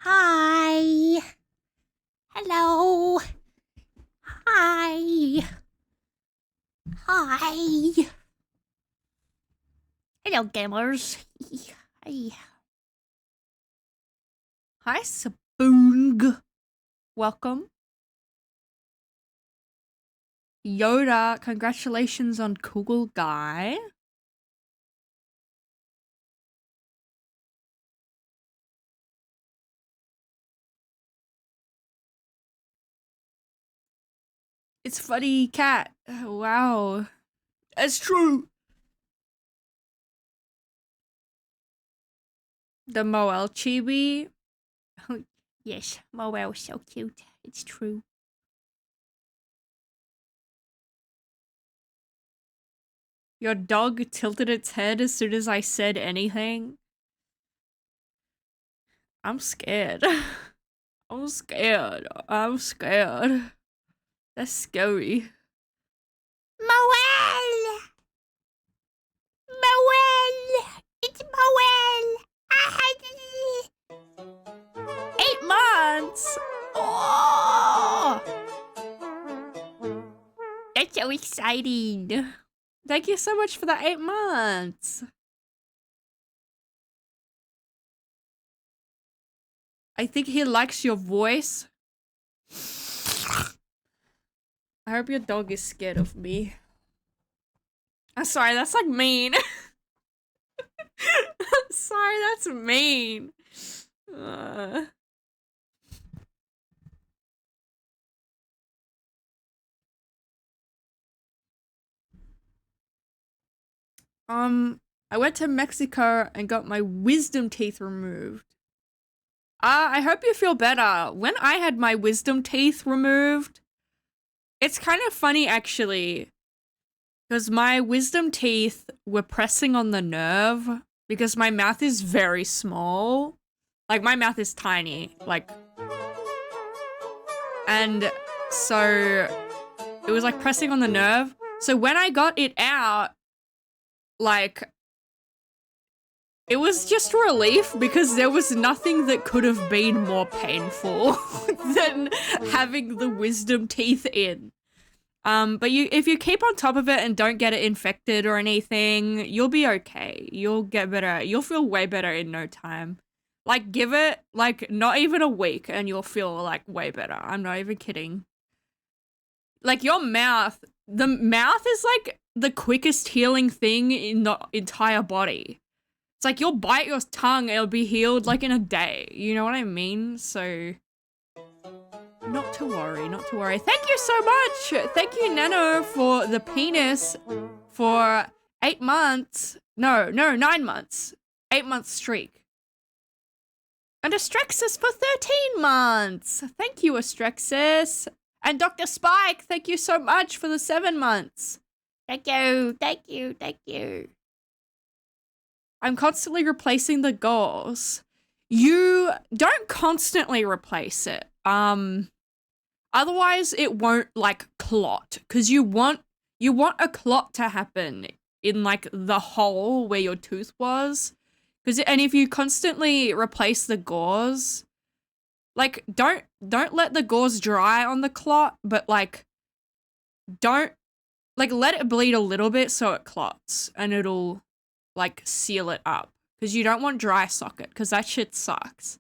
Hi. Hello. Hi. Hi. Hello, gamers. Hi. Hi, Saboong. Welcome. Yoda, congratulations on Cool Guy. It's funny, cat. Wow. It's true. The Moel chibi. Yes, Moel's so cute. It's true. Your dog tilted its head as soon as I said anything. I'm scared. I'm scared. I'm scared. That's scary. Moel! Moel! It's Moel! 8 months! Oh! That's so exciting. Thank you so much for the 8 months. I think he likes your voice. I hope your dog is scared of me. I'm sorry, that's like mean. I'm sorry, that's mean. I went to Mexico and got my wisdom teeth removed. I hope you feel better. When I had my wisdom teeth removed, it's kind of funny actually, because my wisdom teeth were pressing on the nerve because my mouth is very small. Like, my mouth is tiny, like, and so it was like pressing on the nerve. So when I got it out, like, it was just relief because there was nothing that could have been more painful than having the wisdom teeth in. But if you keep on top of it and don't get it infected or anything, you'll be okay. You'll get better. You'll feel way better in no time. Like, give it, like, not even a week and you'll feel, like, way better. I'm not even kidding. Like, your mouth, the mouth is, like, the quickest healing thing in the entire body. It's like you'll bite your tongue, it'll be healed like in a day. You know what I mean? So, not to worry, not to worry. Thank you so much. Thank you, Nano, for the penis for 8 months. No, 9 months. 8-month streak. And Astrexis for 13 months. Thank you, Astrexis. And Dr. Spike, thank you so much for the 7 months. Thank you, thank you, thank you. I'm constantly replacing the gauze. You don't constantly replace it. Otherwise it won't like clot, because you want a clot to happen in like the hole where your tooth was. And if you constantly replace the gauze, like don't let the gauze dry on the clot, but like don't like let it bleed a little bit so it clots and it'll like seal it up, because you don't want dry socket, because that shit sucks.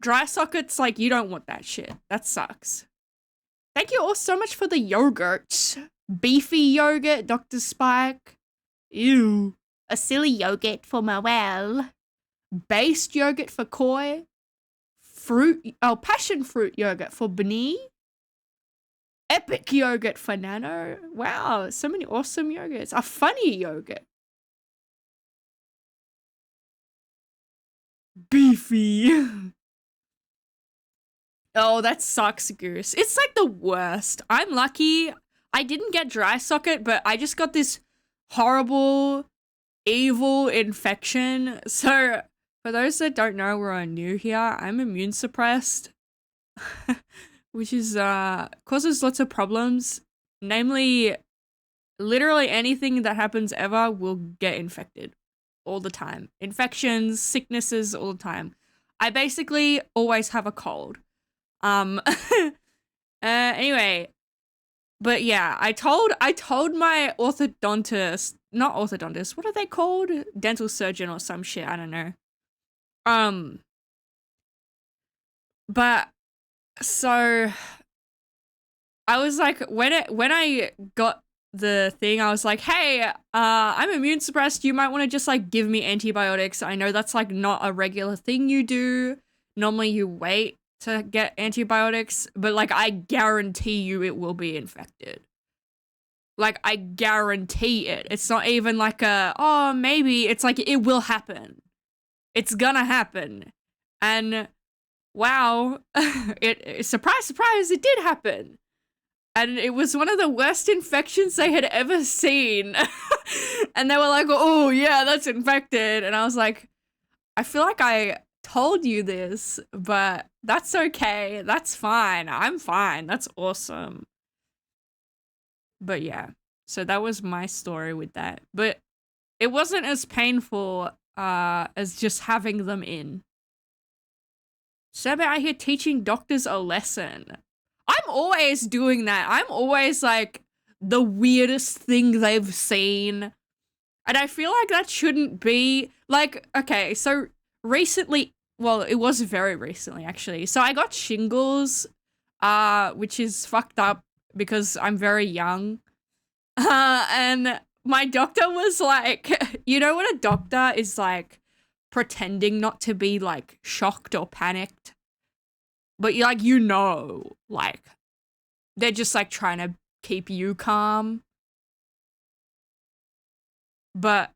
Dry sockets, like, you don't want that shit. That sucks. Thank you all so much for the yogurt. Beefy yogurt, Dr. Spike. Ew. A silly yogurt for Moel. Based yogurt for Koi. Passion fruit yogurt for Bni. Epic yogurt for Nano. Wow, so many awesome yogurts. A funny yogurt. Beefy. Oh, that sucks, Goose. It's like the worst. I'm lucky I didn't get dry socket, but I just got this horrible, evil infection. So, for those that don't know, we're new here, I'm immune suppressed, which is, causes lots of problems. Namely, literally anything that happens ever will get infected all the time. Infections, sicknesses, all the time. I basically always have a cold. Anyway, but yeah, I told my orthodontist, not orthodontist, what are they called? Dental surgeon or some shit, I don't know. But so I was like, when I got the thing, I was like, hey, I'm immune suppressed. You might want to just like give me antibiotics. I know that's like not a regular thing you do. Normally you wait to get antibiotics, but like I guarantee you it will be infected. Like I guarantee it. It's not even like a, oh, maybe. It's like it will happen. It's gonna happen. And wow, surprise, surprise, it did happen. And it was one of the worst infections they had ever seen. And they were like, oh, yeah, that's infected. And I was like, I feel like I told you this, but that's okay. That's fine. I'm fine. That's awesome. But yeah, so that was my story with that. But it wasn't as painful as just having them in. Sneb out here teaching doctors a lesson. I'm always doing that. I'm always like the weirdest thing they've seen. And I feel like that shouldn't be like, okay, so recently, well, it was very recently actually. So I got shingles, which is fucked up because I'm very young. And my doctor was like, you know what a doctor is like pretending not to be like shocked or panicked? But like, you know, like they're just like trying to keep you calm. But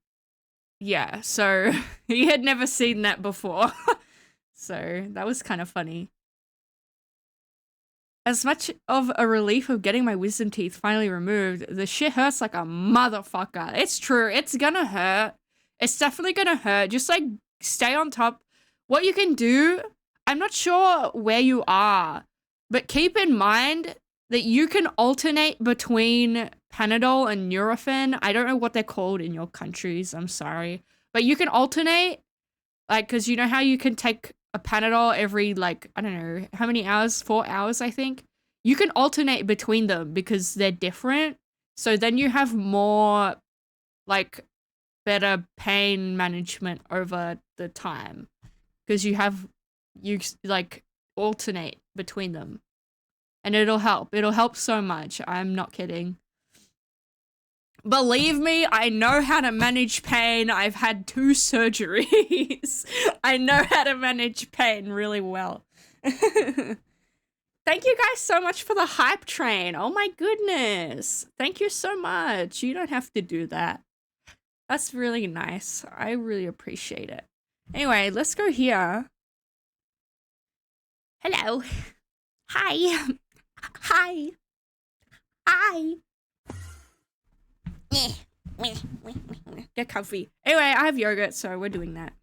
yeah, so he had never seen that before. So that was kind of funny. As much of a relief of getting my wisdom teeth finally removed, the shit hurts like a motherfucker. It's true. It's gonna hurt. It's definitely gonna hurt. Just like stay on top. What you can do, I'm not sure where you are, but keep in mind that you can alternate between Panadol and Nurofen. I don't know what they're called in your countries. I'm sorry. But you can alternate, like, because you know how you can take a Panadol every, like, I don't know, how many hours? 4 hours, I think. You can alternate between them because they're different. So then you have more, like, better pain management over the time. Because you, like, alternate between them. And it'll help. It'll help so much. I'm not kidding. Believe me, I know how to manage pain. I've had 2 surgeries. I know how to manage pain really well. Thank you guys so much for the hype train. Oh my goodness. Thank you so much. You don't have to do that. That's really nice. I really appreciate it. Anyway, let's go here. Hello. Hi. Hi. Hi. Get comfy. Anyway, I have yogurt, so we're doing that.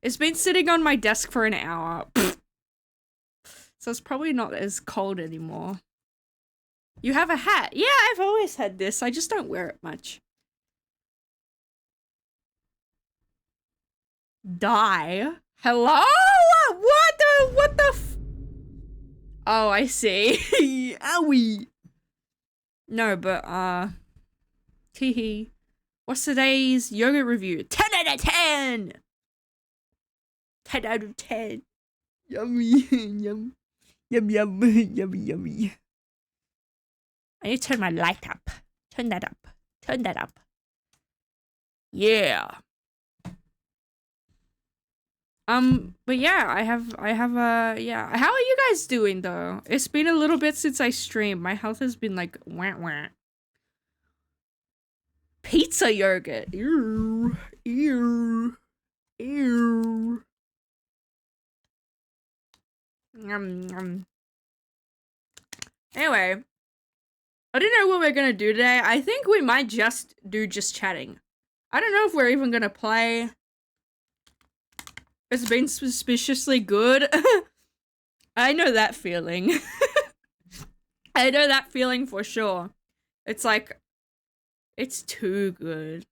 It's been sitting on my desk for an hour. So it's probably not as cold anymore. You have a hat. Yeah, I've always had this. I just don't wear it much. Die? Hello? What the f- Oh, I see. Owie. No, but, teehee. What's today's yogurt review? 10 out of 10! 10 out of 10. Yummy. Yum. Yum, yum. Yummy, yummy. I need to turn my light up. Turn that up. Turn that up. Yeah. But yeah, I have yeah. How are you guys doing though? It's been a little bit since I streamed. My health has been like wah wah. Pizza yogurt. Ew. Ew. Ew. Anyway, I don't know what we're gonna do today. I think we might just do just chatting. I don't know if we're even gonna play. It's been suspiciously good. I know that feeling. I know that feeling for sure. It's like, it's too good.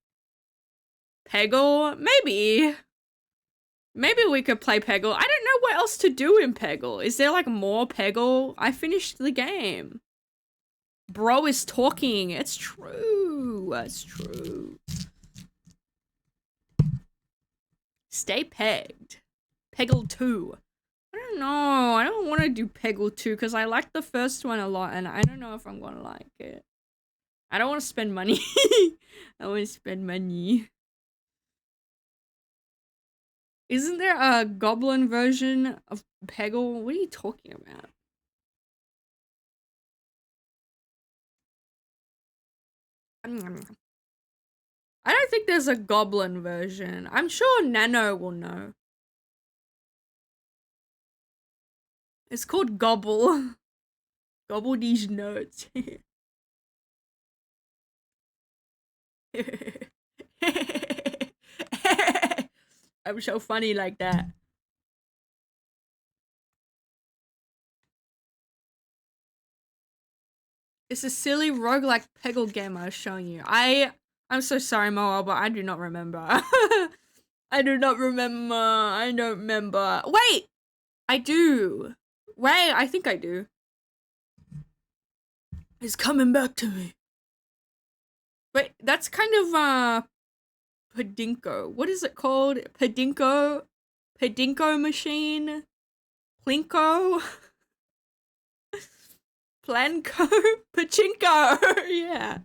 Peggle? Maybe. Maybe we could play Peggle. I don't know what else to do in Peggle. Is there like more Peggle? I finished the game. Bro is talking. It's true. It's true. Stay pegged. Peggle 2. I don't know. I don't want to do Peggle 2 because I liked the first one a lot and I don't know if I'm going to like it. I don't want to spend money. I want to spend money. Isn't there a goblin version of Peggle? What are you talking about? I don't think there's a goblin version. I'm sure Nano will know. It's called Gobble. Gobble these notes. I'm so funny like that. It's a silly roguelike Peggle game I was showing you. I'm so sorry, Moa, but I do not remember. I do not remember. I don't remember. Wait! I do. Wait, I think I do. It's coming back to me. Wait, that's kind of, Padinko. What is it called? Padinko? Padinko machine? Plinko? Planko? Pachinko! Yeah.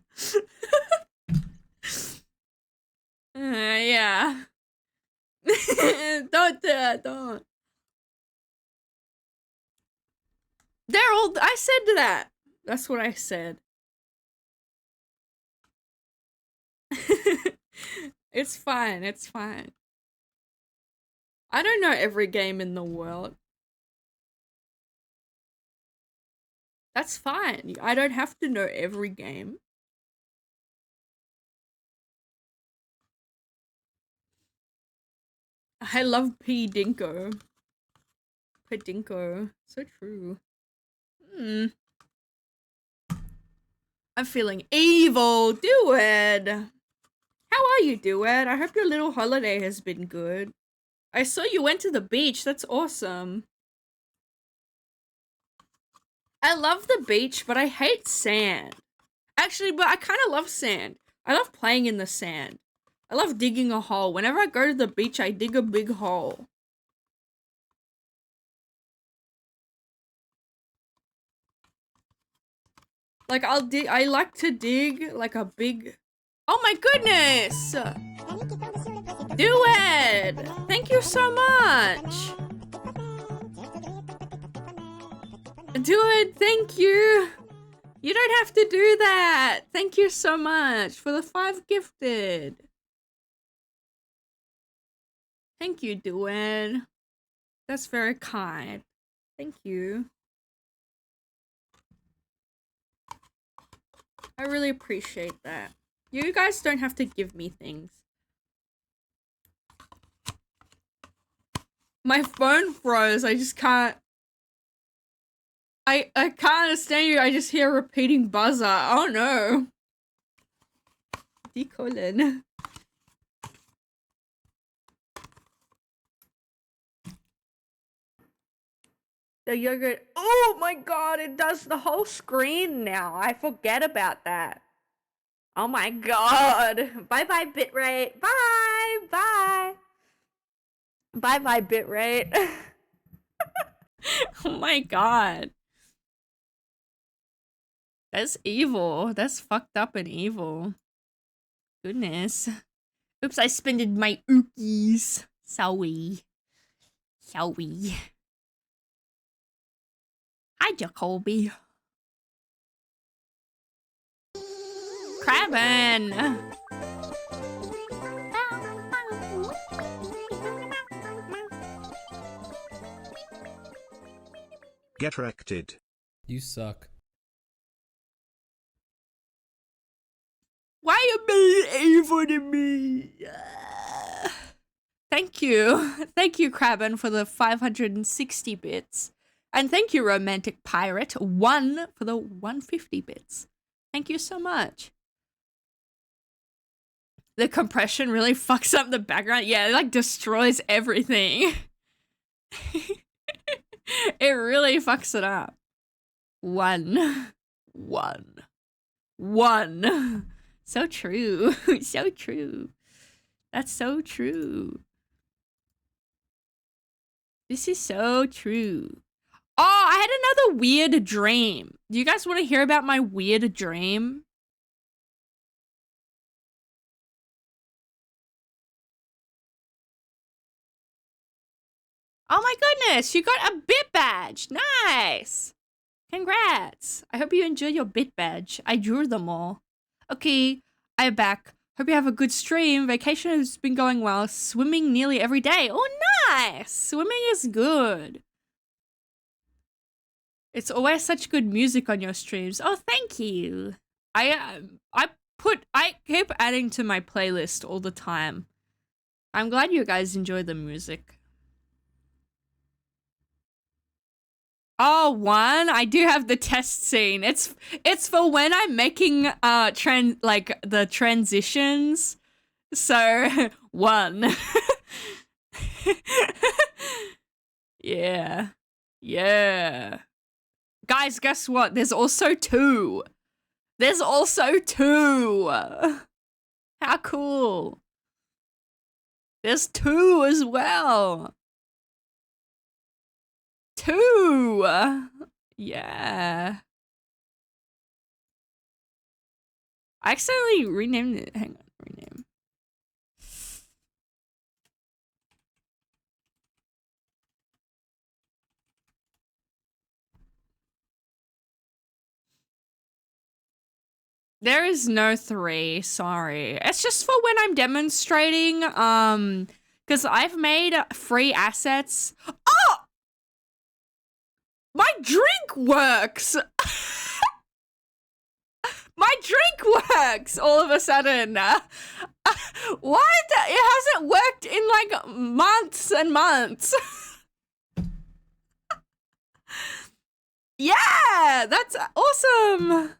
Yeah. Don't do that, don't. They're all, I said that. That's what I said. It's fine, it's fine. I don't know every game in the world. That's fine. I don't have to know every game. I love P-Dinko. P-Dinko. So true. I'm feeling evil. Duet. How are you, Duet? I hope your little holiday has been good. I saw you went to the beach. That's awesome. I love the beach, but I hate sand. Actually, but I kind of love sand. I love playing in the sand. I love digging a hole. Whenever I go to the beach, I dig a big hole. Like, I like to dig, like, a big... Oh my goodness! Duet! Thank you so much! Duet, thank you! You don't have to do that! Thank you so much for the 5 gifted. Thank you, Duet. That's very kind. Thank you. I really appreciate that. You guys don't have to give me things. My phone froze. I just can't. I can't understand you. I just hear a repeating buzzer. Oh no. Decolon. The yogurt. Oh my god, it does the whole screen now. I forget about that. Oh my god. Bye-bye, bitrate. Bye. Bye. Bye-bye, bitrate. Oh my god. That's evil. That's fucked up and evil. Goodness. Oops, I spended my ookies. Sorry. Sorry. Hi, Jacoby. Crabbin. Get wrecked. You suck. Why are you being evil to me? Thank you. Thank you, Crabbin, for the 560 bits. And thank you, Romantic Pirate, 1 for the 150 bits. Thank you so much. The compression really fucks up the background. Yeah, it like destroys everything. It really fucks it up. One. So true. So true. That's so true. This is so true. Oh, I had another weird dream. Do you guys want to hear about my weird dream? Oh my goodness, you got a bit badge. Nice. Congrats. I hope you enjoy your bit badge. I drew them all. Okay, I'm back. Hope you have a good stream. Vacation has been going well. Swimming nearly every day. Oh, nice. Swimming is good. It's always such good music on your streams. Oh, thank you. I keep adding to my playlist all the time. I'm glad you guys enjoy the music. Oh, one. I do have the test scene. It's for when I'm making the transitions. So one. Yeah. Yeah. Guys, guess what? There's also two. There's also two. How cool. There's two as well. Two. Yeah. I accidentally renamed it. Hang on, rename. There is no 3, sorry. It's just for when I'm demonstrating, because I've made free assets. Oh! My drink works! My drink works all of a sudden. What? It hasn't worked in like months and months. Yeah, that's awesome.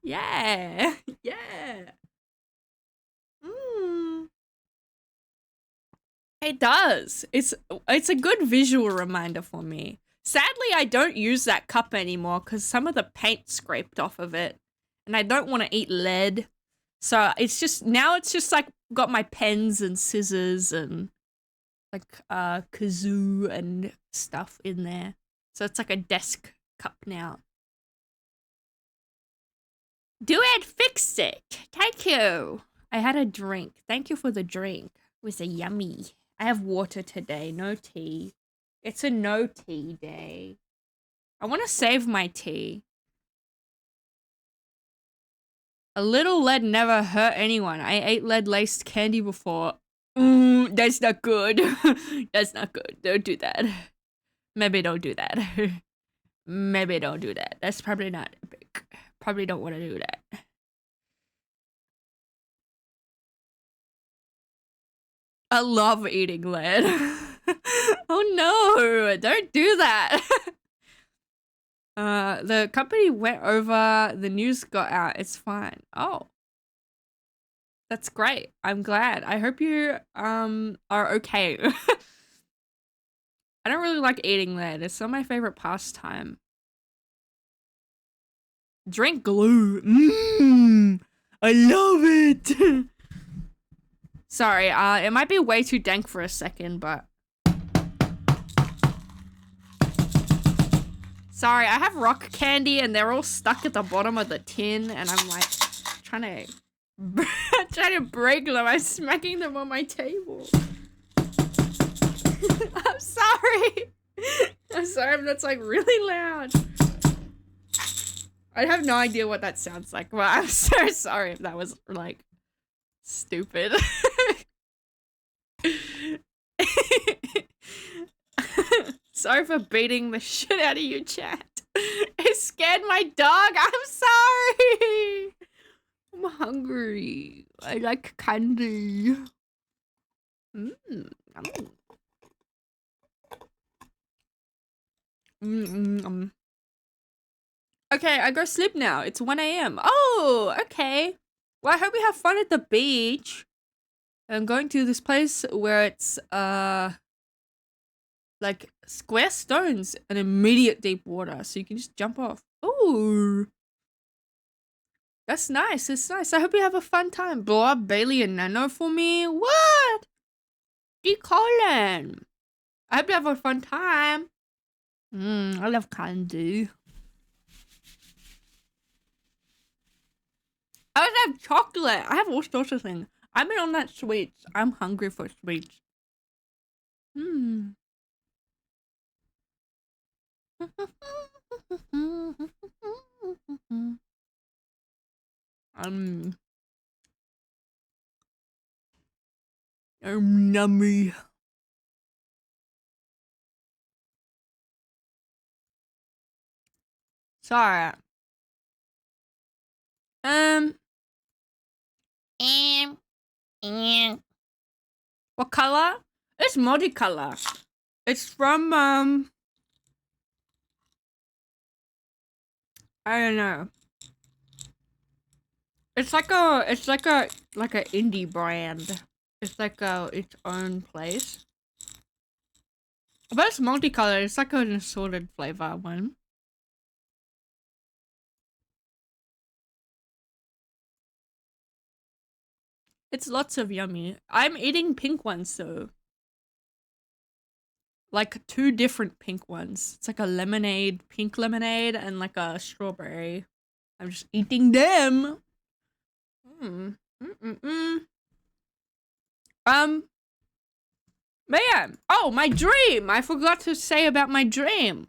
Yeah, yeah. It does. It's a good visual reminder for me. Sadly, I don't use that cup anymore because some of the paint scraped off of it. And I don't want to eat lead. So it's just like got my pens and scissors and like kazoo and stuff in there. So it's like a desk cup now. Duet fixed it. Thank you. I had a drink. Thank you for the drink. It was a yummy. I have water today, no tea. It's a no tea day. I want to save my tea. A little lead never hurt anyone. I ate lead-laced candy before. That's not good. That's not good. Don't do that. Maybe don't do that. Maybe don't do that. That's probably not epic. Probably don't want to do that. I love eating lead. Oh no, don't do that. The company went over, the news got out, it's fine. Oh. That's great. I'm glad. I hope you are okay. I don't really like eating lead. It's not my favorite pastime. Drink glue. I love it. Sorry, it might be way too dank for a second, but sorry, I have rock candy and they're all stuck at the bottom of the tin and I'm like trying to break them. I'm smacking them on my table. I'm sorry. I'm sorry if that's like really loud. I have no idea what that sounds like, but I'm so sorry if that was like stupid. Sorry for beating the shit out of you, chat. It scared my dog. I'm sorry. I'm hungry. I like candy. Okay, I go sleep now. It's 1 a.m. Oh, okay. Well, I hope you have fun at the beach. I'm going to this place where it's like square stones and immediate deep water, so you can just jump off. Ooh. That's nice. It's nice. I hope you have a fun time. Blow up Bailey and Nano for me. What? D. Colin. I hope you have a fun time. I love candy. I would have chocolate. I have all sorts of things. I've been on that sweets. I'm hungry for sweets. Nummy. Sorry. What color? It's multicolor. It's from I don't know. It's like a indie brand. It's like its own place. But it's multicolored. It's like an assorted flavor one. It's lots of yummy. I'm eating pink ones though. Like 2 different pink ones. It's like a lemonade, pink lemonade, and like a strawberry. I'm just eating them. But yeah. Oh, my dream! I forgot to say about my dream.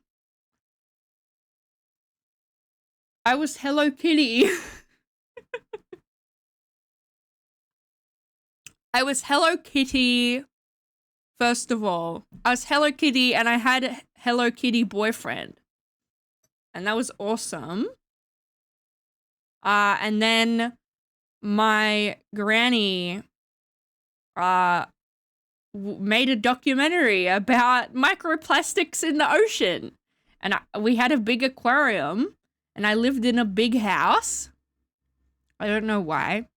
I was Hello Kitty. I was Hello Kitty. First of all, I was Hello Kitty and I had a Hello Kitty boyfriend. And that was awesome. And then my granny made a documentary about microplastics in the ocean. And we had a big aquarium and I lived in a big house. I don't know why.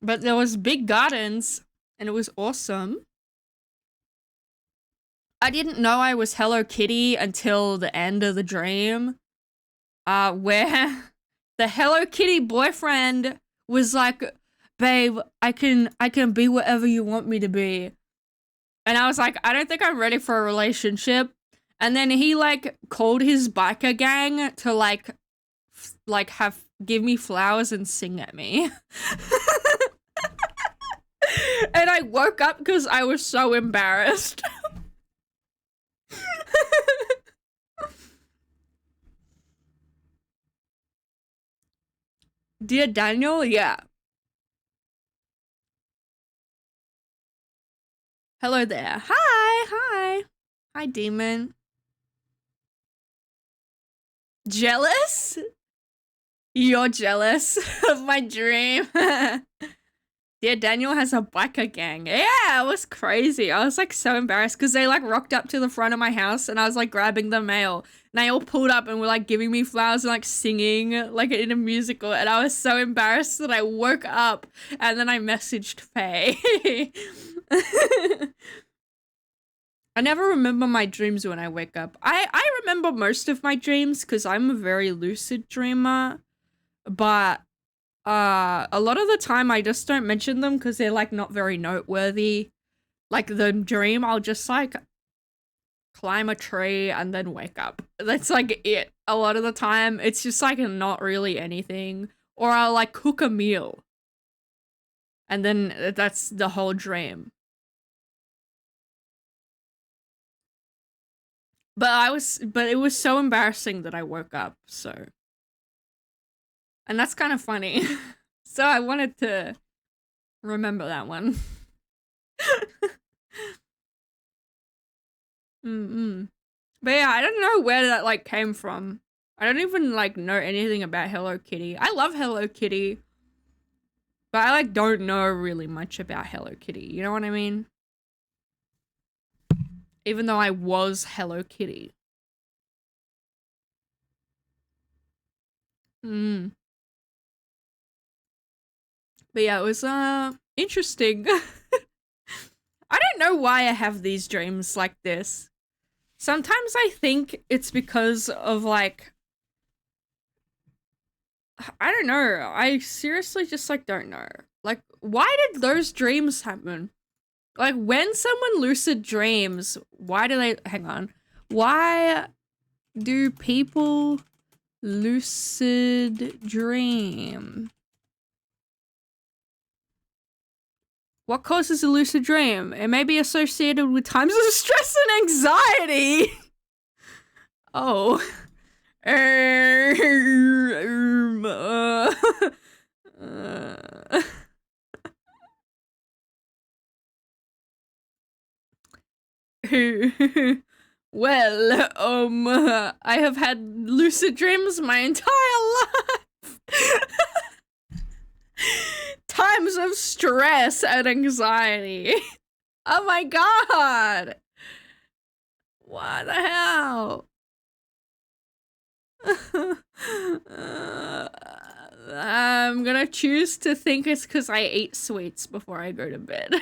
But there was big gardens and it was awesome. I didn't know I was Hello Kitty until the end of the dream. Where the Hello Kitty boyfriend was like, babe, I can be whatever you want me to be. And I was like, I don't think I'm ready for a relationship. And then he like called his biker gang to like give me flowers and sing at me. And I woke up because I was so embarrassed. Dear Daniel, yeah. Hello there. Hi. Hi, demon. Jealous? You're jealous of my dream. Yeah, Daniel has a biker gang. Yeah, it was crazy. I was like so embarrassed because they like rocked up to the front of my house and I was like grabbing the mail. And they all pulled up and were like giving me flowers and like singing like in a musical. And I was so embarrassed that I woke up and then I messaged Faye. I never remember my dreams when I wake up. I remember most of my dreams because I'm a very lucid dreamer. But a lot of the time I just don't mention them because they're like not very noteworthy. Like the dream, I'll just like climb a tree and then wake up. That's like it. A lot of the time it's just like not really anything. Or I'll like cook a meal. And then that's the whole dream. But it was so embarrassing that I woke up, so. And that's kind of funny. So I wanted to remember that one. But yeah, I don't know where that like came from. I don't even like know anything about Hello Kitty. I love Hello Kitty. But I like don't know really much about Hello Kitty. You know what I mean? Even though I was Hello Kitty. But yeah, it was interesting. I don't know why I have these dreams like this. Sometimes I think it's because of like, I don't know. I seriously just like don't know. Like, why did those dreams happen? Like, when someone lucid dreams, why do they, hang on. Why do people lucid dream? What causes a lucid dream? It may be associated with times of stress and anxiety. Oh. Well, I have had lucid dreams my entire life. Times of stress and anxiety. Oh my god. What the hell? I'm gonna choose to think it's because I ate sweets before I go to bed.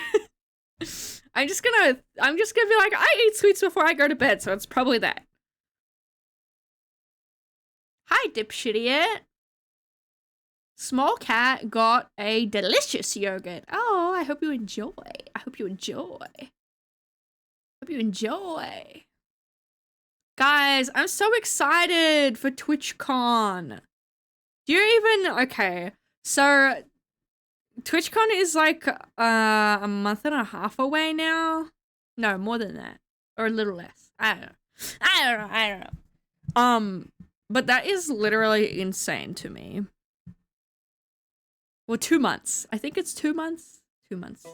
I'm just gonna be like, I ate sweets before I go to bed, so it's probably that. Hi, dipshitiot. Small cat got a delicious yogurt. Oh, I hope you enjoy. I hope you enjoy. Hope you enjoy. Guys, I'm so excited for TwitchCon. Do you even... Okay, so TwitchCon is like a month and a half away now. No, more than that. Or a little less. I don't know. But that is literally insane to me. Well, 2 months. I think it's 2 months. 2 months.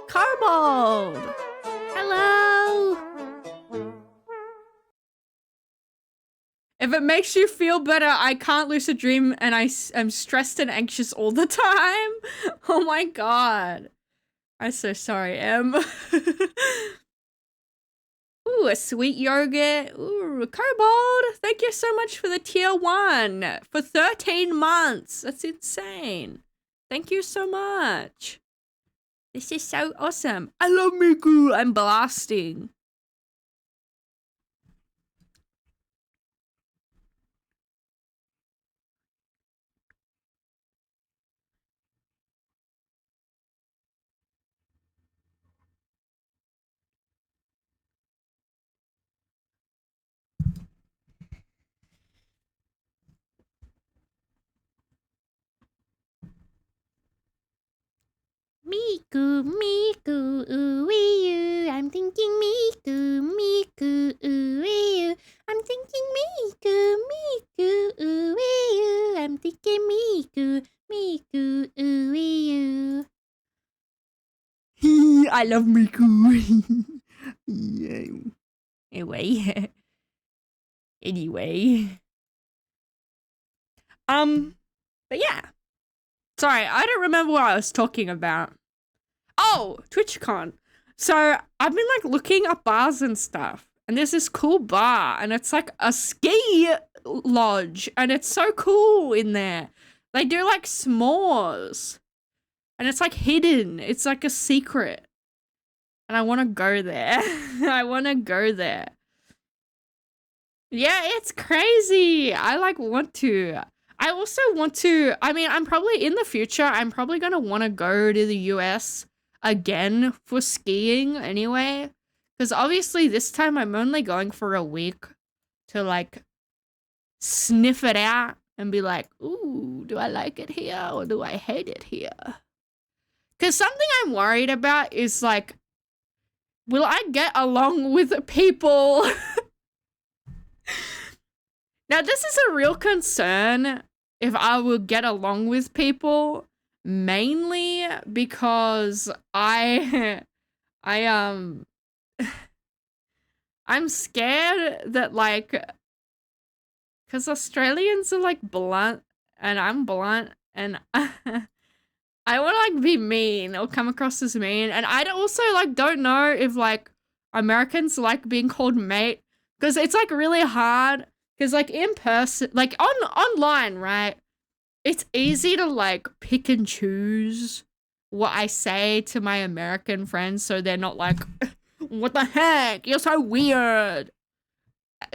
Carbold! Hello! If it makes you feel better, I can't lucid dream and I'm stressed and anxious all the time. Oh my god. I'm so sorry, Em. Ooh, a sweet yogurt. Ooh, Kobold, thank you so much for the tier 1 for 13 months. That's insane. Thank you so much. This is so awesome. I love Miku. I'm blasting. Miku, Miku, ooh, I'm thinking Miku, Miku, ooh, I'm thinking Miku, Miku, ooh, I'm thinking Miku, Miku, ooh. I love Miku. Yeah. Anyway. But yeah. Sorry, I don't remember what I was talking about. Oh, TwitchCon. So I've been like looking up bars and stuff, and there's this cool bar, and it's like a ski lodge, and it's so cool in there. They do like s'mores, and it's like hidden. It's like a secret, and I want to go there. I want to go there. Yeah, it's crazy. I like want to. I also want to, I mean, I'm probably in the future, I'm probably going to want to go to the US again for skiing anyway. Because obviously this time I'm only going for a week to like sniff it out and be like, ooh, do I like it here or do I hate it here? Because something I'm worried about is like, will I get along with people? Now, this is a real concern if I will get along with people, mainly because I'm scared that like, because Australians are like blunt and I'm blunt and I want to like be mean or come across as mean. And I also like don't know if like Americans like being called mate because it's like really hard. Because, like, in person, like, online, right, it's easy to like pick and choose what I say to my American friends so they're not like, what the heck? You're so weird.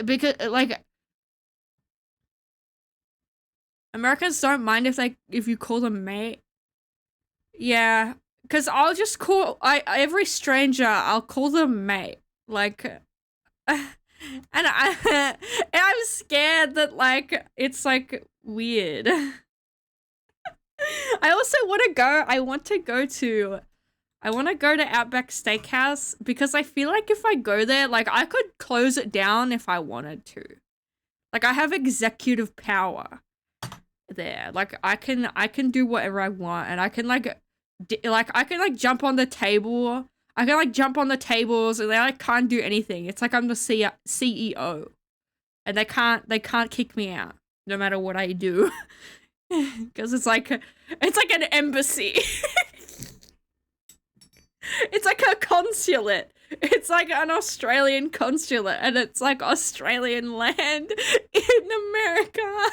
Because like Americans don't mind if you call them mate. Yeah, because I'll just call every stranger I'll call them mate. Like and I'm scared that like it's like weird. I also want to go. I want to go to Outback Steakhouse because I feel like if I go there, like I could close it down if I wanted to. Like I have executive power there. Like I can do whatever I want, and I can I can like jump on the table. I can like jump on the tables, and they like can't do anything. It's like I'm the CEO, and they can't kick me out no matter what I do. Because it's like an embassy. It's like a consulate. It's like an Australian consulate, and it's like Australian land in America.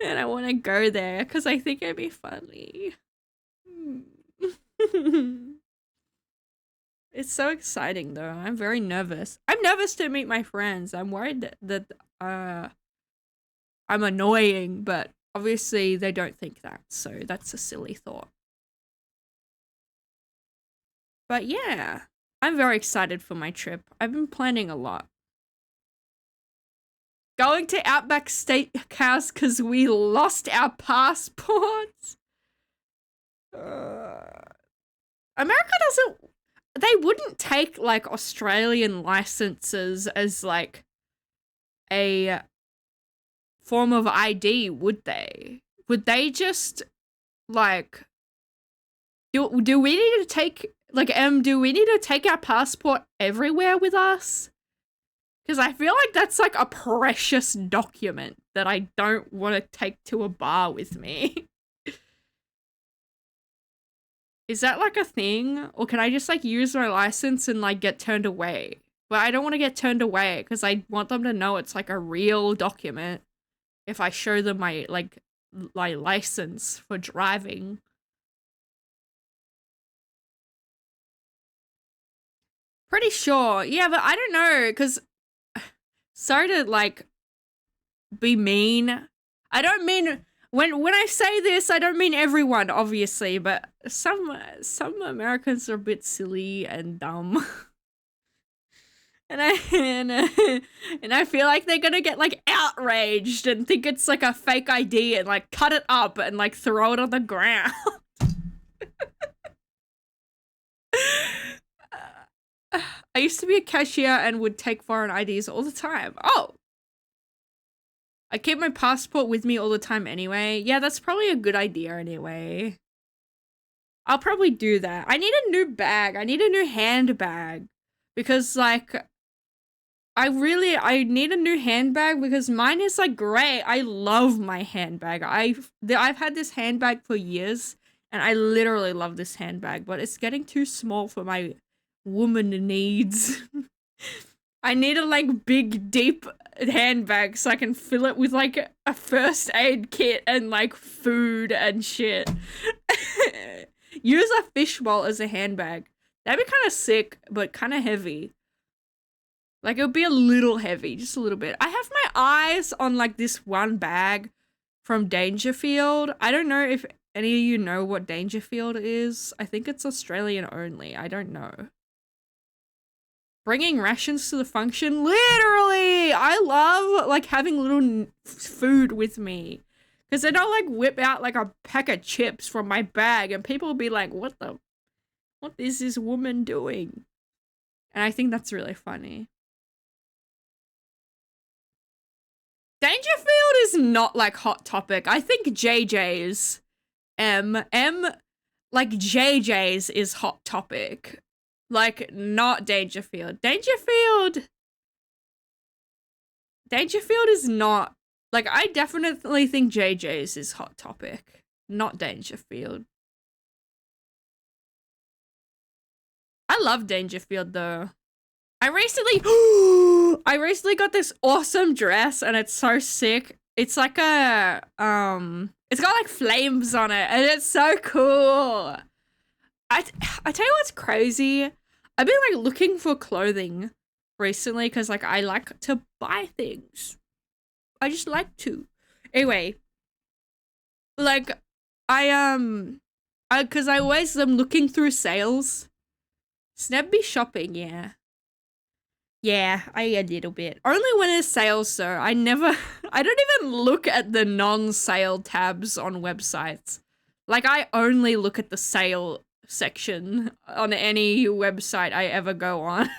And I want to go there because I think it'd be funny. It's so exciting though. I'm very nervous. I'm nervous to meet my friends. I'm worried that I'm annoying, but obviously they don't think that, so that's a silly thought. But yeah, I'm very excited for my trip. I've been planning a lot. Going to Outback Steakhouse because we lost our passports. America doesn't... They wouldn't take, like, Australian licenses as, like, a form of ID, would they? Would they just, like... Do we need to take... Like, do we need to take our passport everywhere with us? Because I feel like that's, like, a precious document that I don't want to take to a bar with me. Is that, like, a thing? Or can I just, like, use my license and, like, get turned away? But I don't want to get turned away because I want them to know it's, like, a real document if I show them my license for driving. Pretty sure. Yeah, but I don't know, because... Sorry to, like, be mean. I don't mean... When I say this, I don't mean everyone, obviously, but some Americans are a bit silly and dumb. and I feel like they're gonna get, like, outraged and think it's, like, a fake ID and, like, cut it up and, like, throw it on the ground. I used to be a cashier and would take foreign IDs all the time. Oh! I keep my passport with me all the time anyway. Yeah, that's probably a good idea anyway. I'll probably do that. I need a new bag. I need a new handbag. Because, like, I need a new handbag because mine is, like, great. I love my handbag. I've had this handbag for years, and I literally love this handbag, but it's getting too small for my woman needs. I need a, like, big, deep handbag so I can fill it with, like, a first aid kit and, like, food and shit. Use a fishbowl as a handbag. That'd be kind of sick, but kind of heavy. Like, it would be a little heavy, just a little bit. I have my eyes on, like, this one bag from Dangerfield. I don't know if any of you know what Dangerfield is. I think it's Australian only. I don't know. Bringing rations to the function? Literally! I love, like, having little food with me. Because then I'll, like, whip out, like, a pack of chips from my bag and people will be like, what is this woman doing? And I think that's really funny. Dangerfield is not, like, Hot Topic. I think JJ's, like, JJ's is Hot Topic. Like, not Dangerfield. Dangerfield is not... Like, I definitely think JJ's is Hot Topic. Not Dangerfield. I love Dangerfield, though. I recently got this awesome dress, and it's so sick. it's like it's got like flames on it and it's so cool. I tell you what's crazy. I've been like looking for clothing recently because like I like to buy things. I just like to. Anyway, like because I always am looking through sales. Sneb be shopping, yeah. Yeah, a little bit. Only when it's sales though. I don't even look at the non-sale tabs on websites. Like I only look at the sale section on any website I ever go on.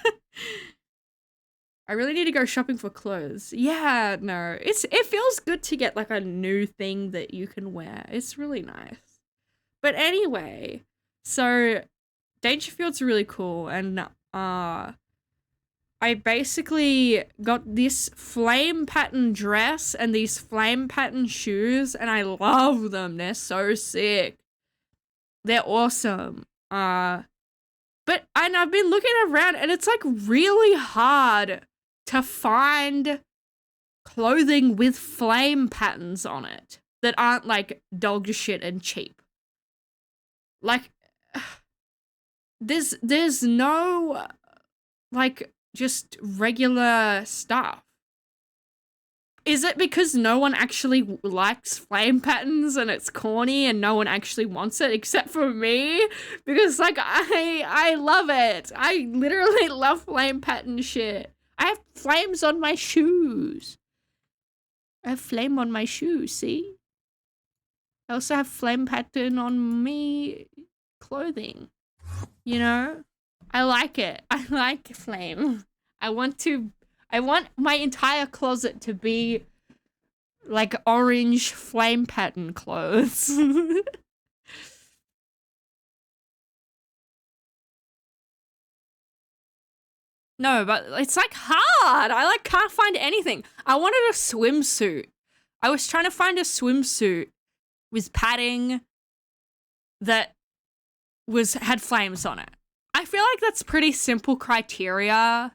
I really need to go shopping for clothes. Yeah, no. It feels good to get like a new thing that you can wear. It's really nice. But anyway, so Dangerfield's really cool and I basically got this flame pattern dress and these flame pattern shoes and I love them. They're so sick. They're awesome. But I've been looking around and it's like really hard to find clothing with flame patterns on it that aren't like dog shit and cheap. Like there's no like just regular stuff. Is it because no one actually likes flame patterns and it's corny and no one actually wants it except for me? Because like I love it. I literally love flame pattern shit. I have flames on my shoes. I have flame on my shoes, see? I also have flame pattern on me clothing. You know? I like it. I like flame. I want my entire closet to be like orange flame pattern clothes. No, but it's like hard. I like can't find anything. I wanted a swimsuit. I was trying to find a swimsuit with padding that had flames on it. I feel like that's pretty simple criteria.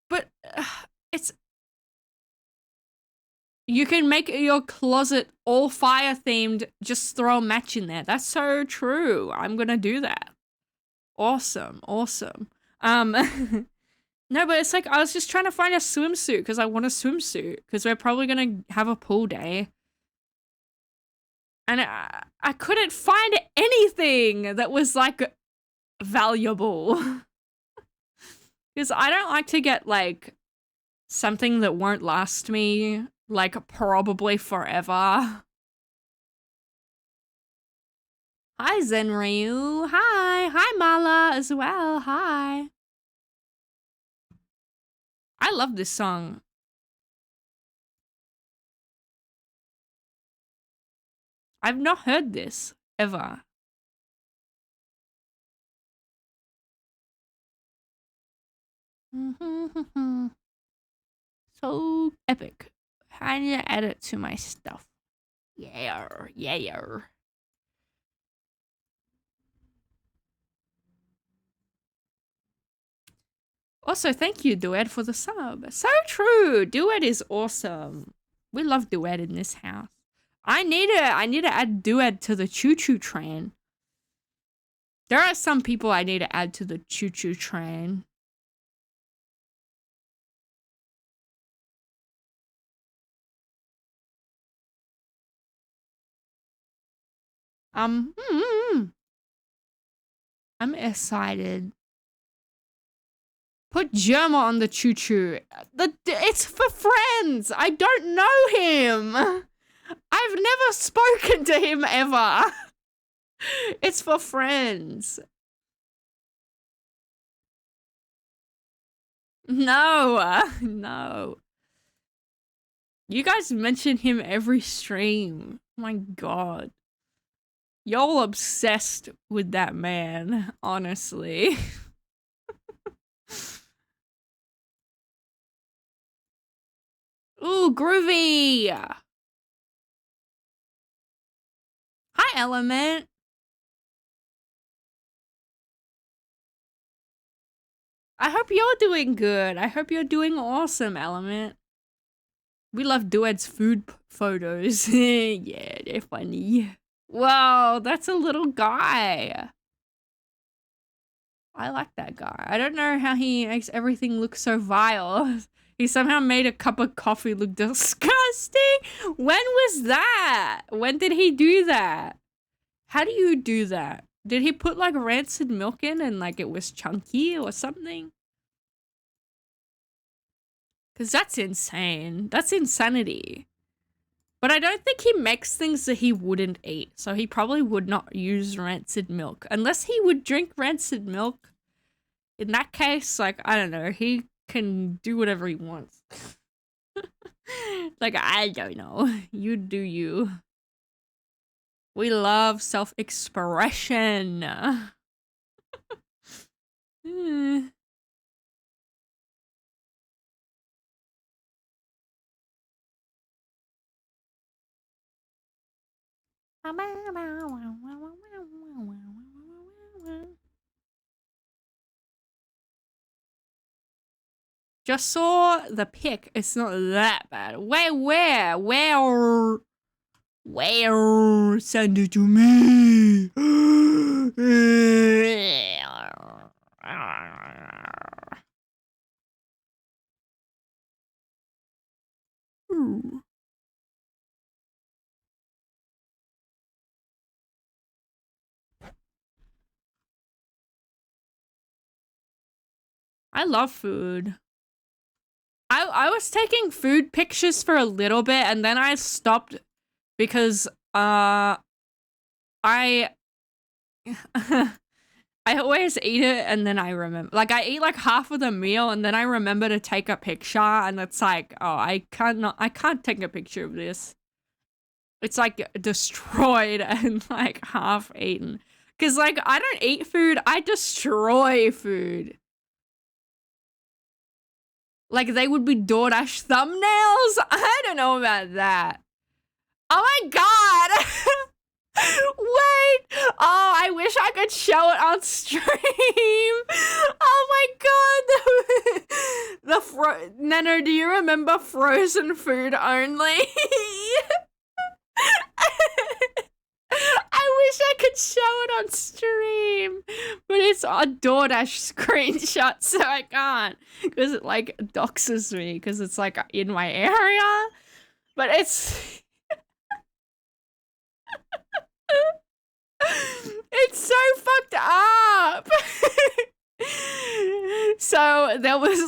But you can make your closet all fire themed, just throw a match in there. That's so true. I'm gonna do that. Awesome. No, but it's like I was just trying to find a swimsuit because I want a swimsuit because we're probably gonna have a pool day. And I couldn't find anything that was like valuable. Because I don't like to get like something that won't last me like probably forever. Hi Zenryu. Hi Mala as well. Hi. I love this song. I've not heard this ever. So epic. I need to add it to my stuff. Yeah. Also, thank you, Duet, for the sub. So true. Duet is awesome. We love Duet in this house. I need to add Duet to the choo-choo train. There are some people I need to add to the choo-choo train. I'm excited. Put Germa on the choo-choo. It's for friends. I don't know him. I've never spoken to him ever. It's for friends. No. You guys mention him every stream. Oh my god. Y'all obsessed with that man, honestly. Ooh, groovy! Hi, Element. I hope you're doing good. I hope you're doing awesome, Element. We love Duet's food photos. Yeah, they're funny. Whoa, that's a little guy. I like that guy. I don't know how he makes everything look so vile. He somehow made a cup of coffee look disgusting. When was that? When did he do that? How do you do that? Did he put like rancid milk in and like it was chunky or something? Because that's insane. That's insanity. But I don't think he makes things that he wouldn't eat. So he probably would not use rancid milk. Unless he would drink rancid milk. In that case, like, I don't know. He can do whatever he wants. Like, I don't know. You do you. We love self-expression. Just saw the pic. It's not that bad. Where? Send it to me. I love food. I was taking food pictures for a little bit and then I stopped because I I always eat it and then I remember, like, I eat like half of the meal and then I remember to take a picture and it's like, oh, I can't take a picture of this. It's like destroyed and like half eaten. Cause like I don't eat food, I destroy food. Like they would be DoorDash thumbnails? I don't know about that. Oh my god! Wait! Oh, I wish I could show it on stream. Oh my god! Nano, do you remember frozen food only? I wish I could show it on stream, but it's a DoorDash screenshot, so I can't, because it like doxes me, because it's like in my area, but it's it's so fucked up. So there was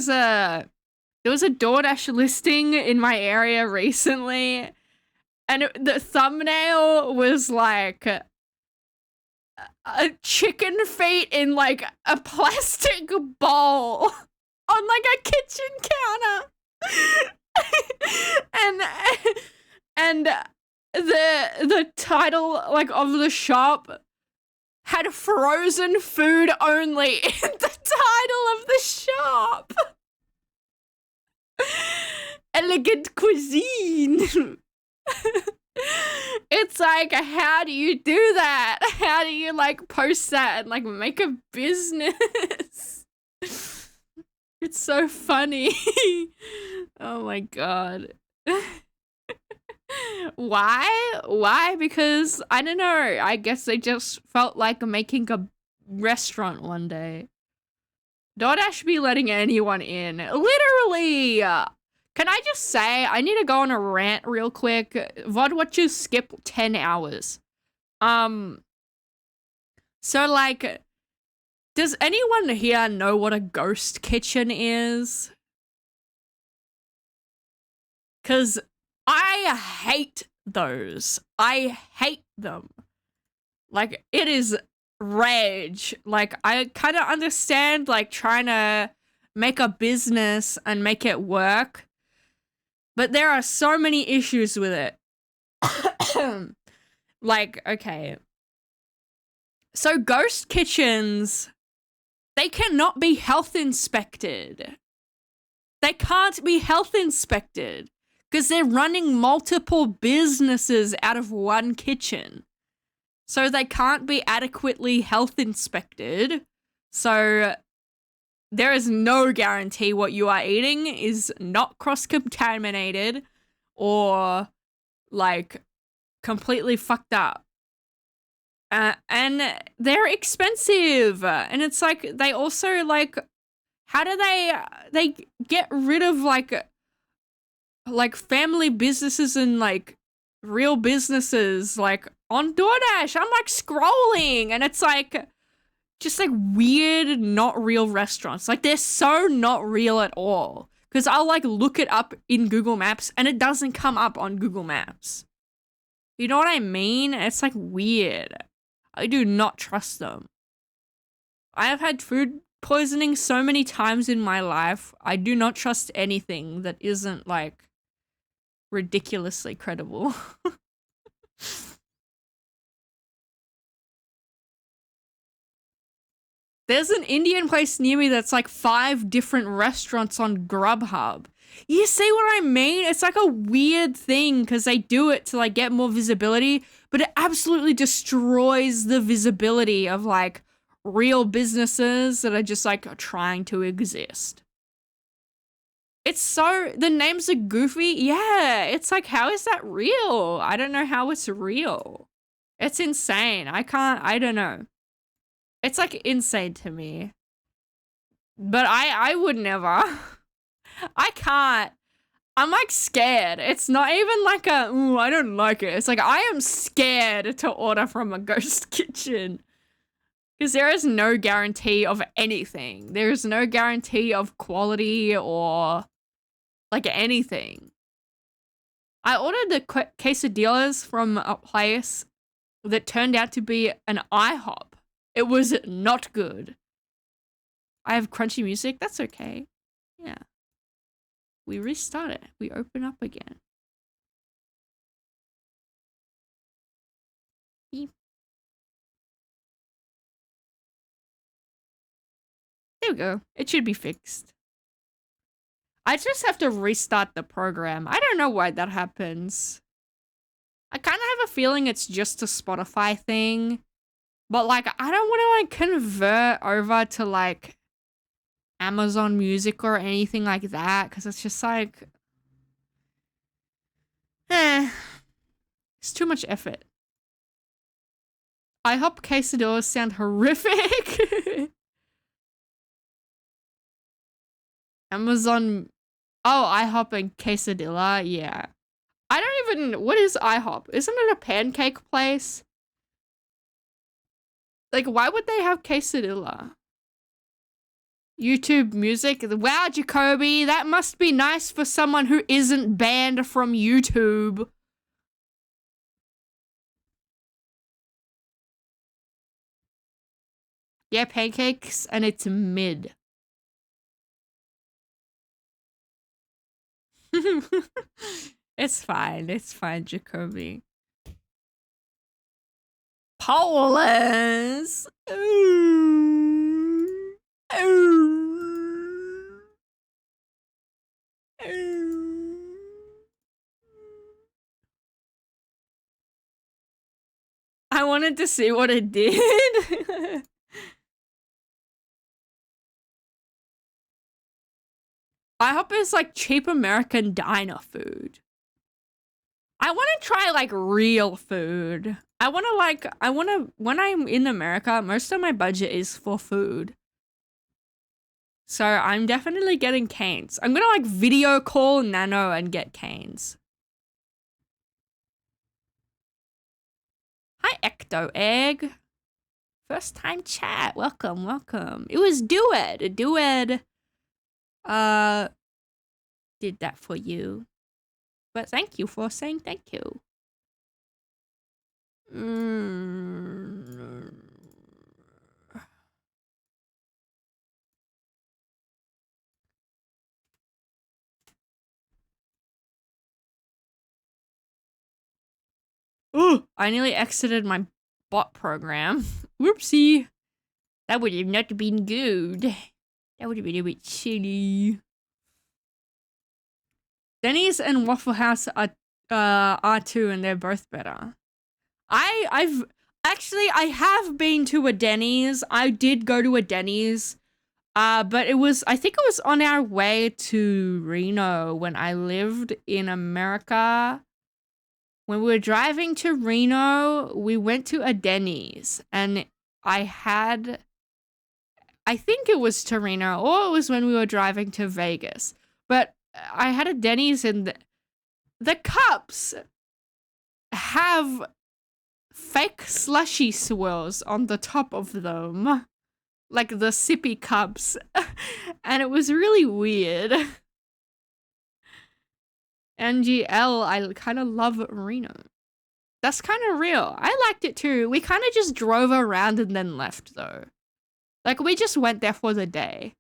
a DoorDash listing in my area recently, and the thumbnail was like a chicken feet in like a plastic bowl on like a kitchen counter. and the title like of the shop had frozen food only in the title of the shop. Elegant cuisine. It's like, how do you do that? How do you like post that and like make a business? It's so funny. Oh my god. Why? Because I don't know. I guess they just felt like making a restaurant one day. DoorDash be letting anyone in. Literally! Can I just say, I need to go on a rant real quick. VOD watchers skip 10 hours. So like, does anyone here know what a ghost kitchen is? Cause I hate those. I hate them. Like, it is rage. Like, I kind of understand like trying to make a business and make it work, but there are so many issues with it. Like, okay, so ghost kitchens, they cannot be health inspected. They can't be health inspected because they're running multiple businesses out of one kitchen. So they can't be adequately health inspected. So there is no guarantee what you are eating is not cross-contaminated or like completely fucked up. And they're expensive. And it's like, they also like, how do they get rid of like family businesses and like real businesses like on DoorDash? I'm like scrolling and it's like just like weird, not real restaurants. Like they're so not real at all. Cause I'll like look it up in Google Maps and it doesn't come up on Google Maps. You know what I mean? It's like weird. I do not trust them. I have had food poisoning so many times in my life. I do not trust anything that isn't like ridiculously credible. There's an Indian place near me that's like 5 different restaurants on Grubhub. You see what I mean? It's like a weird thing because they do it to like get more visibility, but it absolutely destroys the visibility of like real businesses that are just like trying to exist. It's so, the names are goofy. Yeah, it's like, how is that real? I don't know how it's real. It's insane. I don't know. It's like insane to me. But I would never. I can't. I'm like scared. It's not even like a, ooh, I don't like it. It's like I am scared to order from a ghost kitchen. Because there is no guarantee of anything. There is no guarantee of quality or like anything. I ordered the quesadillas from a place that turned out to be an IHOP. It was not good. I have crunchy music. That's okay. Yeah. We restart it. We open up again. Beep. There we go. It should be fixed. I just have to restart the program. I don't know why that happens. I kind of have a feeling it's just a Spotify thing. But like, I don't want to like convert over to like Amazon Music or anything like that. Because it's just like, it's too much effort. IHOP quesadillas sound horrific. Amazon, oh, IHOP and quesadilla, yeah. I don't even, what is IHOP? Isn't it a pancake place? Like, why would they have quesadilla? YouTube music, wow, Jacoby, that must be nice for someone who isn't banned from YouTube. Yeah, pancakes, and it's mid. It's fine, Jacoby. Polis! Ooh. Ooh. Ooh. I wanted to see what it did. I hope it's like cheap American diner food. I want to try like real food. When I'm in America, most of my budget is for food. So I'm definitely getting canes. I'm gonna like video call Nano and get canes. Hi, Ecto Egg. First time chat. Welcome. It was Dued. Dued did that for you. But thank you for saying thank you. Ooh, I nearly exited my bot program. Whoopsie. That would have not been good. That would have been a bit silly. Denny's and Waffle House are too, and they're both better. I have been to a Denny's. I did go to a Denny's But I think it was on our way to Reno when I lived in America. When we were driving to Reno, we went to a Denny's and I think it was to Reno or it was when we were driving to Vegas. But I had a Denny's and the cups have fake slushy swirls on the top of them. Like the sippy cups. And it was really weird. NGL, I kind of love Reno. That's kind of real. I liked it too. We kind of just drove around and then left though. Like we just went there for the day.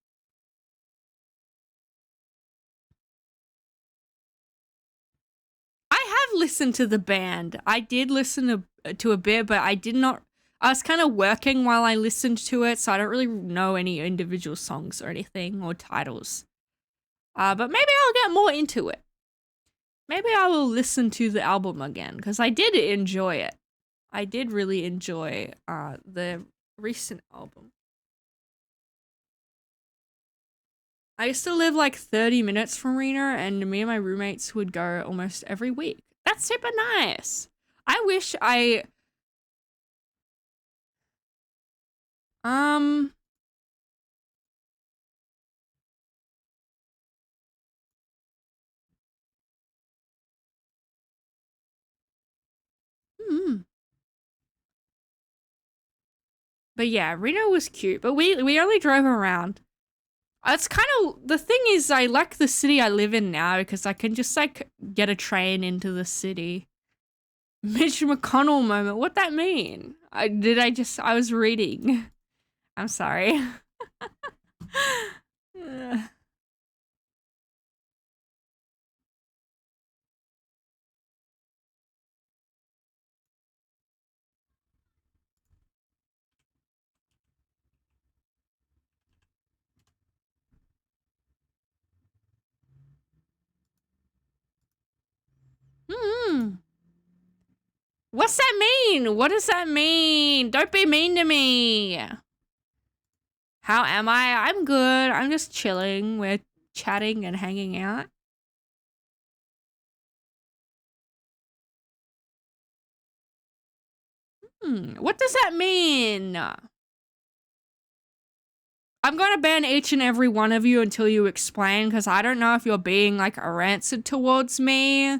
I have listened to the band. I did listen to a bit, but I was kind of working while I listened to it, so I don't really know any individual songs or anything or titles. But maybe I'll get more into it. Maybe I will listen to the album again, because I did enjoy it. I did really enjoy the recent album. I used to live like 30 minutes from Reno, and me and my roommates would go almost every week. That's super nice. I wish I... But yeah, Reno was cute, but we only drove around. It's kind of, the thing is, I like the city I live in now because I can just like get a train into the city. Mitch McConnell moment, what'd that mean? I was reading. I'm sorry. What's that mean? What does that mean? Don't be mean to me. How am I? I'm good. I'm just chilling. We're chatting and hanging out. What does that mean? I'm gonna ban each and every one of you until you explain, because I don't know if you're being like rancid towards me.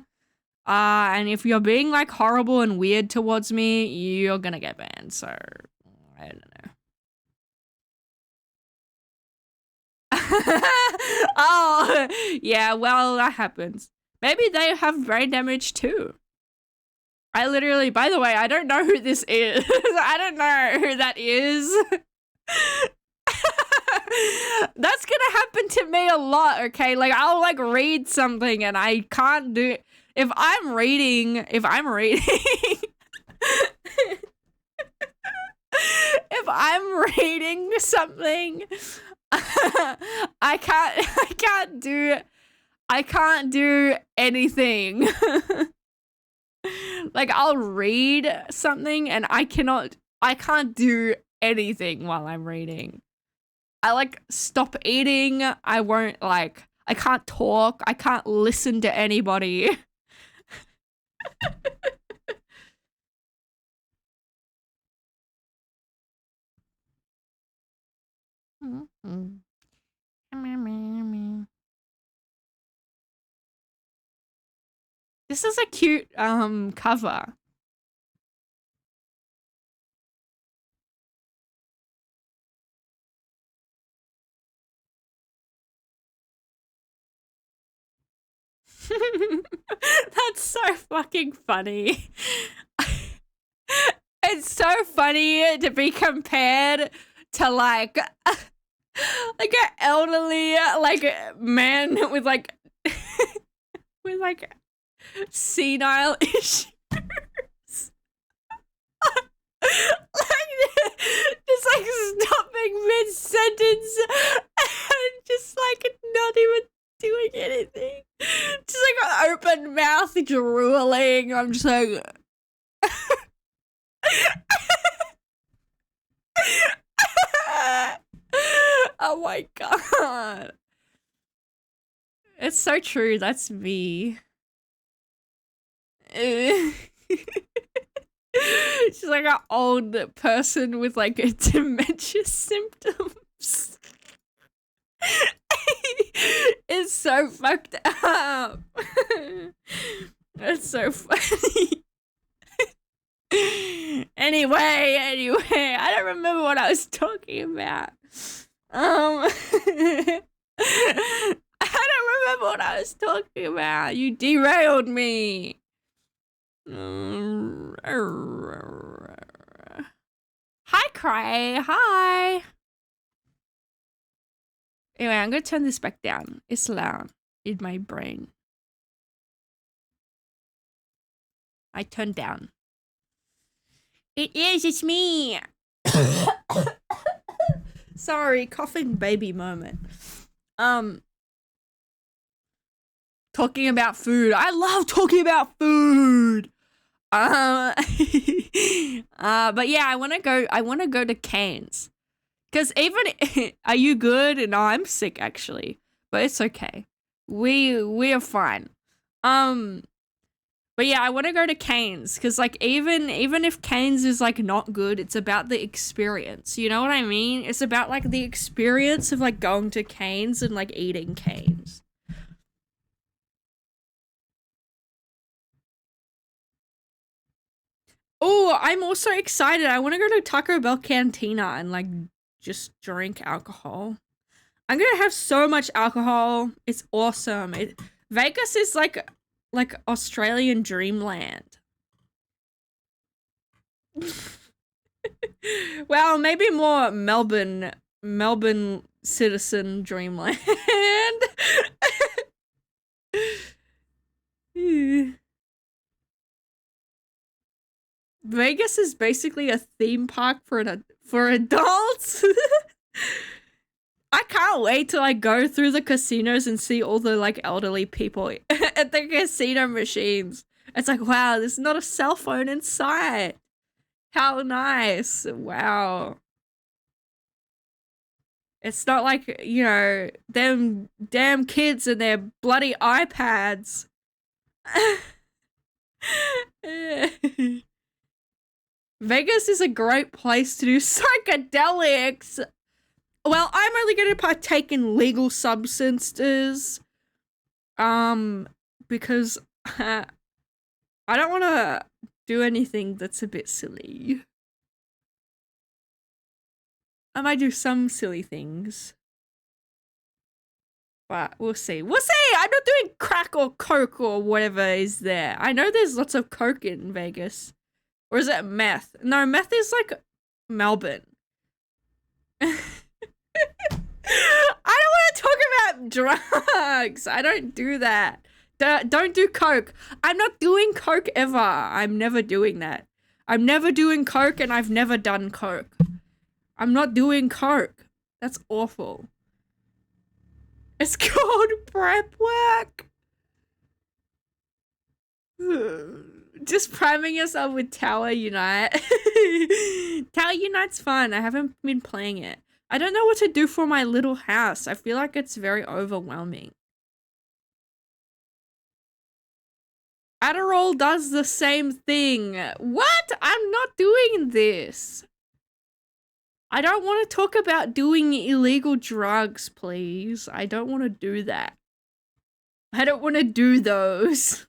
And if you're being like horrible and weird towards me, you're gonna get banned, so I don't know. Oh, yeah, well, that happens. Maybe they have brain damage too. I literally, by the way, I don't know who this is. I don't know who that is. That's gonna happen to me a lot, okay? Like, I'll like read something and I can't do it. If I'm reading if I'm reading something, I can't do anything. Like, I'll read something and I can't do anything while I'm reading. I like stop eating. I can't talk. I can't listen to anybody. This is a cute cover. That's so fucking funny. It's so funny to be compared to like an elderly like man with like with like senile issues. Like, just like stopping mid-sentence and just like not even doing anything. Just like an open mouth drooling. I'm just like Oh my god. It's so true. That's me. She's like an old person with like a dementia symptoms. It's so fucked up. That's so funny. Anyway, I don't remember what I was talking about. I don't remember what I was talking about. You derailed me. Hi, Cray. Hi. Anyway, I'm gonna turn this back down. It's loud in my brain. I turned down. It is, it's me. Sorry, coughing baby moment. Talking about food. I love talking about food. But yeah, I wanna go to Canes. Cause even are you good? No, I'm sick actually. But it's okay. We are fine. But yeah, I want to go to Canes because like even if Canes is like not good, it's about the experience. You know what I mean? It's about like the experience of like going to Canes and like eating Canes. Oh, I'm also excited. I want to go to Taco Bell Cantina and like just drink alcohol. I'm gonna have so much alcohol. It's awesome. Vegas is like Australian dreamland. Well, maybe more Melbourne citizen dreamland. Vegas is basically a theme park for adults. I can't wait to like go through the casinos and see all the like elderly people at the casino machines. It's like, wow, there's not a cell phone in sight. How nice. Wow. It's not like, you know, them damn kids and their bloody iPads. Vegas is a great place to do psychedelics. Well, I'm only going to partake in legal substances. Because I don't want to do anything that's a bit silly. I might do some silly things. But we'll see. We'll see! I'm not doing crack or coke or whatever is there. I know there's lots of coke in Vegas. Or is it meth? No, meth is like Melbourne. I don't want to talk about drugs. I don't do that. Don't do coke. I'm not doing coke ever. I'm never doing that. I'm never doing coke and I've never done coke. I'm not doing coke. That's awful. It's called prep work. Just priming yourself with Tower Unite. Tower Unite's fun. I haven't been playing it. I don't know what to do for my little house. I feel like it's very overwhelming. Adderall does the same thing. What? I'm not doing this. I don't want to talk about doing illegal drugs, please. I don't want to do that. I don't want to do those.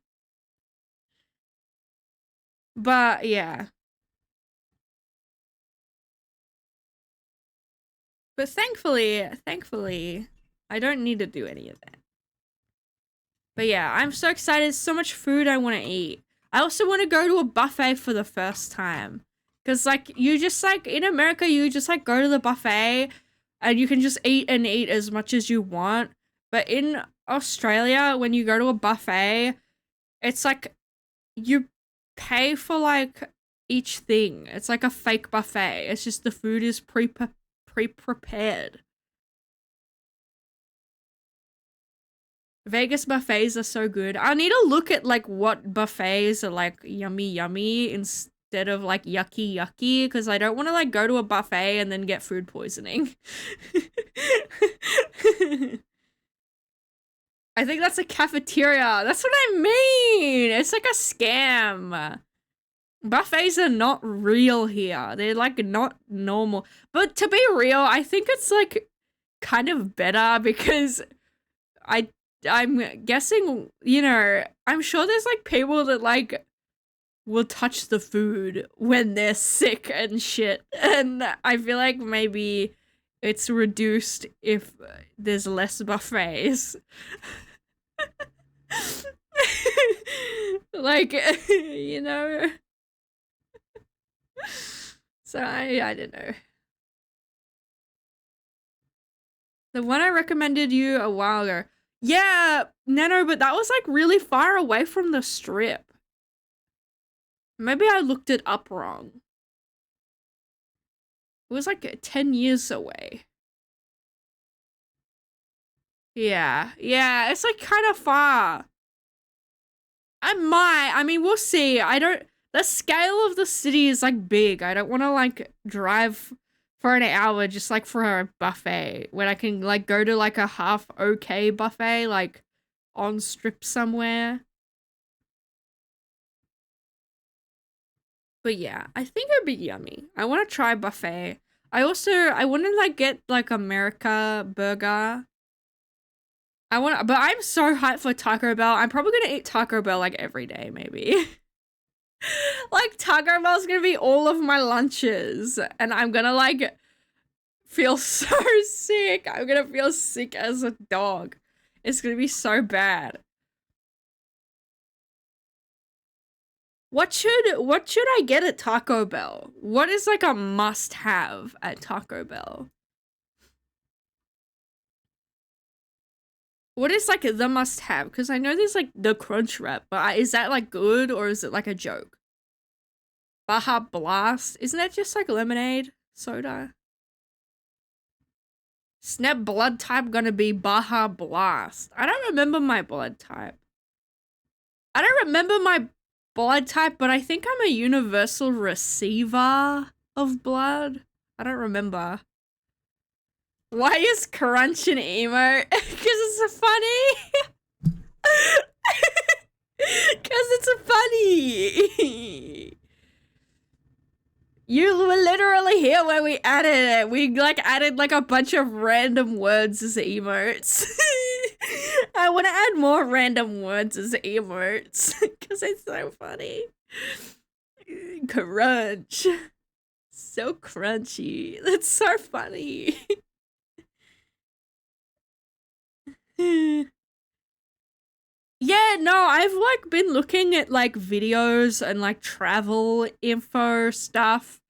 But yeah. But thankfully, I don't need to do any of that. But yeah, I'm so excited. So much food I want to eat. I also want to go to a buffet for the first time. Because, like, you just, like, in America, you just, like, go to the buffet and you can just eat and eat as much as you want. But in Australia, when you go to a buffet, it's, like, you pay for, like, each thing. It's, like, a fake buffet. It's just the food is pre-prepared. Vegas buffets are so good. I need to look at, like, what buffets are, like, yummy instead of like yucky because I don't want to like go to a buffet and then get food poisoning. I think that's a cafeteria. That's what I mean. It's like a scam. Buffets are not real here. They're like not normal. But to be real, I think it's like kind of better because I'm guessing, you know, I'm sure there's like people that like will touch the food when they're sick and shit. And I feel like maybe it's reduced if there's less buffets. Like, you know. So I don't know. The one I recommended you a while ago. Yeah, Nano, but that was like really far away from the strip. Maybe I looked it up wrong. It was like 10 years away. Yeah, it's like kind of far. I mean, we'll see. The scale of the city is like big. I don't want to like drive for an hour just like for a buffet when I can like go to like a half okay buffet like on strip somewhere. But yeah, I think it'd be yummy. I want to try buffet. I want to like get like America burger. But I'm so hyped for Taco Bell. I'm probably gonna eat Taco Bell like every day, maybe. Like Taco Bell's gonna be all of my lunches, and I'm gonna like feel so sick. I'm gonna feel sick as a dog. It's gonna be so bad. What should I get at Taco Bell? What is like a must-have at Taco Bell? What is like the must-have? Because I know there's like the Crunch Wrap, but is that like good or is it like a joke? Baja Blast? Isn't that just like lemonade soda? Sneb blood type gonna be Baja Blast. I don't remember my blood type. I don't remember my blood type, but I think I'm a universal receiver of blood. I don't remember. Why is Crunch an emo? Because it's funny. Because it's funny. You were literally here when we added it. We like added like a bunch of random words as emotes. I want to add more random words as emotes because it's so funny. Crunch. So crunchy. That's so funny. Yeah, no, I've like been looking at like videos and like travel info stuff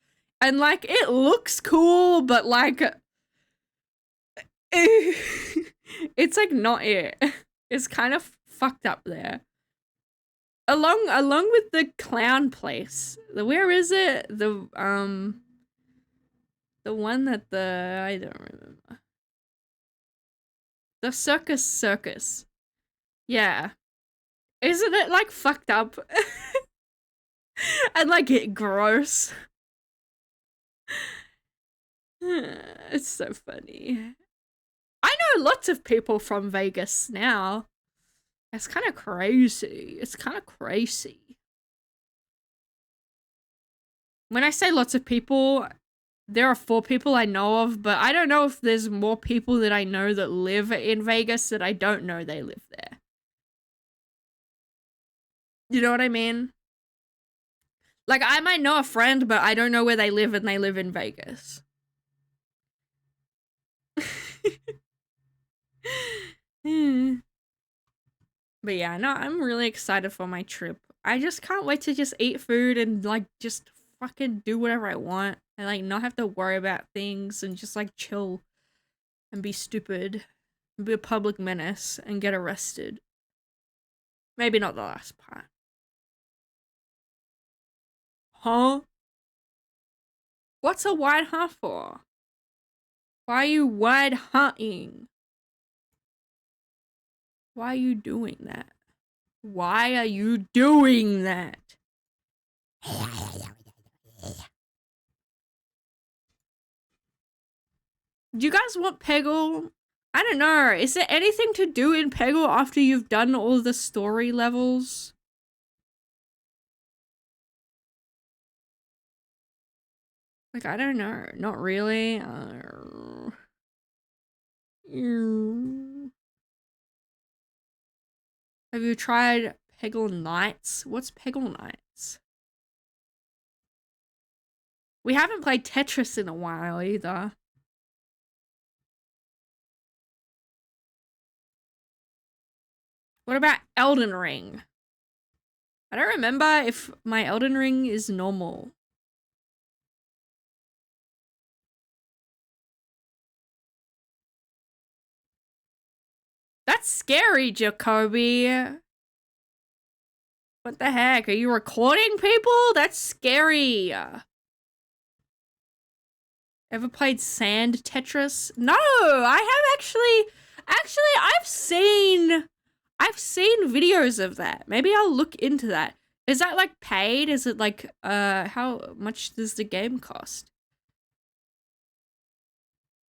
and like it looks cool, but like it's like not it. It's kind of fucked up there. Along with the clown place. Where is it? The one that I don't remember. The circus. Yeah. Isn't it like fucked up? And like gross. It's so funny. I know lots of people from Vegas now. It's kind of crazy. When I say lots of people, there are 4 people I know of, but I don't know if there's more people that I know that live in Vegas that I don't know they live there. You know what I mean? Like, I might know a friend, but I don't know where they live, and they live in Vegas. But yeah, no, I'm really excited for my trip. I just can't wait to just eat food and, like, just fucking do whatever I want. And, like, not have to worry about things and just, like, chill and be stupid and be a public menace and get arrested. Maybe not the last part. Huh? What's a wide hunt for? Why are you wide hunting? Why are you doing that? Why are you doing that? Do you guys want Peggle? I don't know. Is there anything to do in Peggle after you've done all the story levels? Like, I don't know. Not really. Have you tried Peggle Nights? What's Peggle Nights? We haven't played Tetris in a while either. What about Elden Ring? I don't remember if my Elden Ring is normal. That's scary, Jacoby. What the heck? Are you recording people? That's scary. Ever played Sand Tetris? No, I have actually, I've seen videos of that. Maybe I'll look into that. Is that like paid? Is it like, how much does the game cost?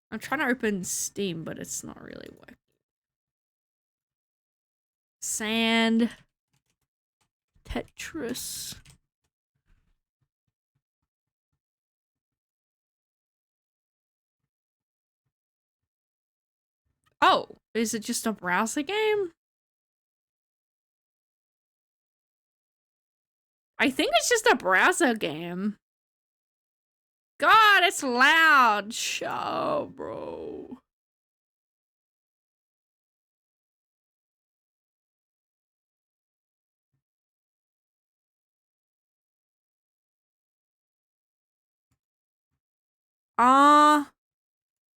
I'm trying to open Steam, but it's not really working. Sand Tetris. Oh, is it just a browser game? I think it's just a browser game. God, it's loud. Show, bro. I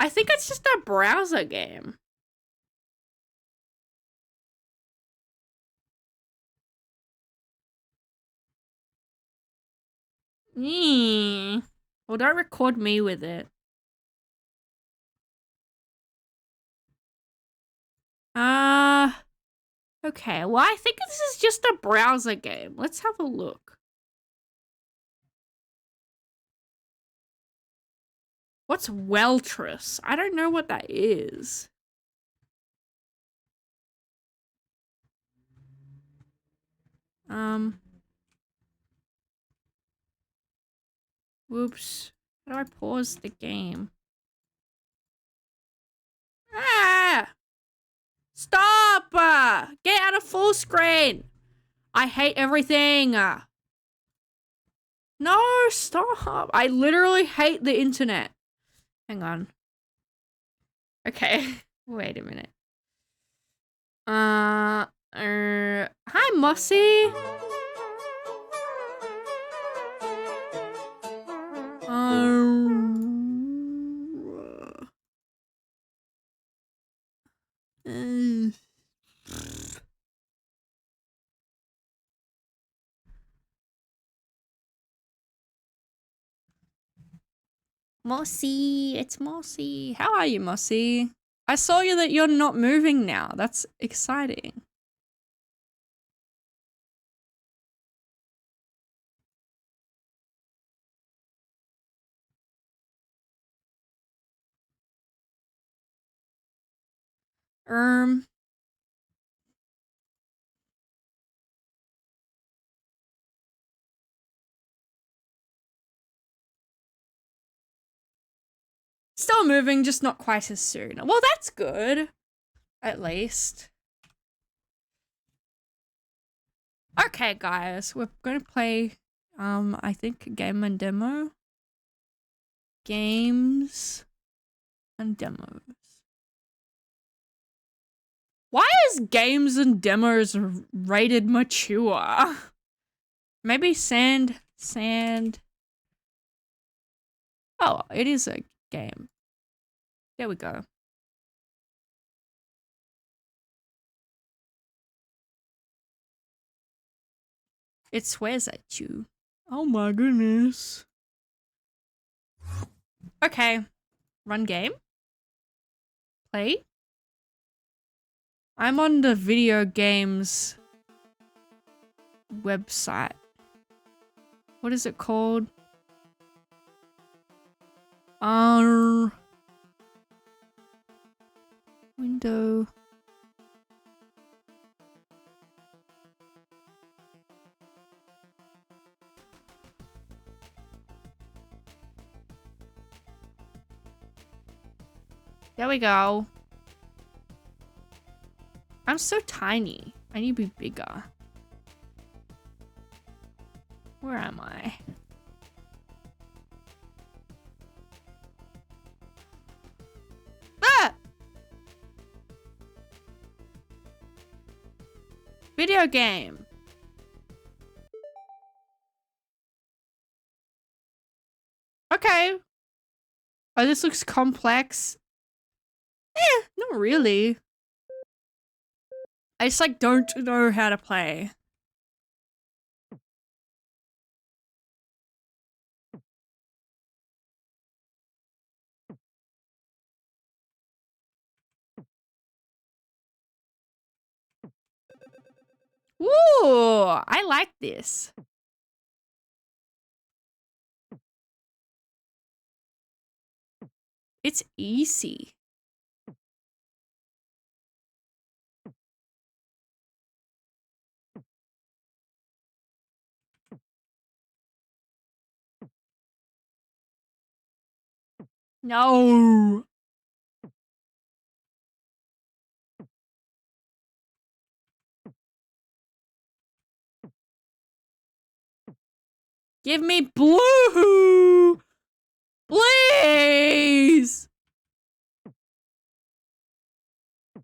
think it's just a browser game. Well, don't record me with it. Okay. Well, I think this is just a browser game. Let's have a look. What's Weltris? I don't know what that is. Whoops. How do I pause the game? Ah! Stop! Get out of full screen! I hate everything! No, stop! I literally hate the internet. Hang on. Okay, wait a minute. Hi, Mossy! Mossy, it's Mossy. How are you, Mossy? I saw you that you're not moving now. That's exciting. Still moving, just not quite as soon. Well, that's good. At least. Okay, guys, we're gonna play, I think game and demo. Games and demos. Why is games and demos rated mature? Maybe sand. Oh, it is a game. There we go. It swears at you. Oh my goodness. Okay. Run game. Play. I'm on the video games website. What is it called? Window. There we go. I'm so tiny. I need to be bigger. Where am I? Ah! Video game. Okay. Oh, this looks complex. Not really. I just like don't know how to play. Ooh, I like this. It's easy. No. Give me blue. Please.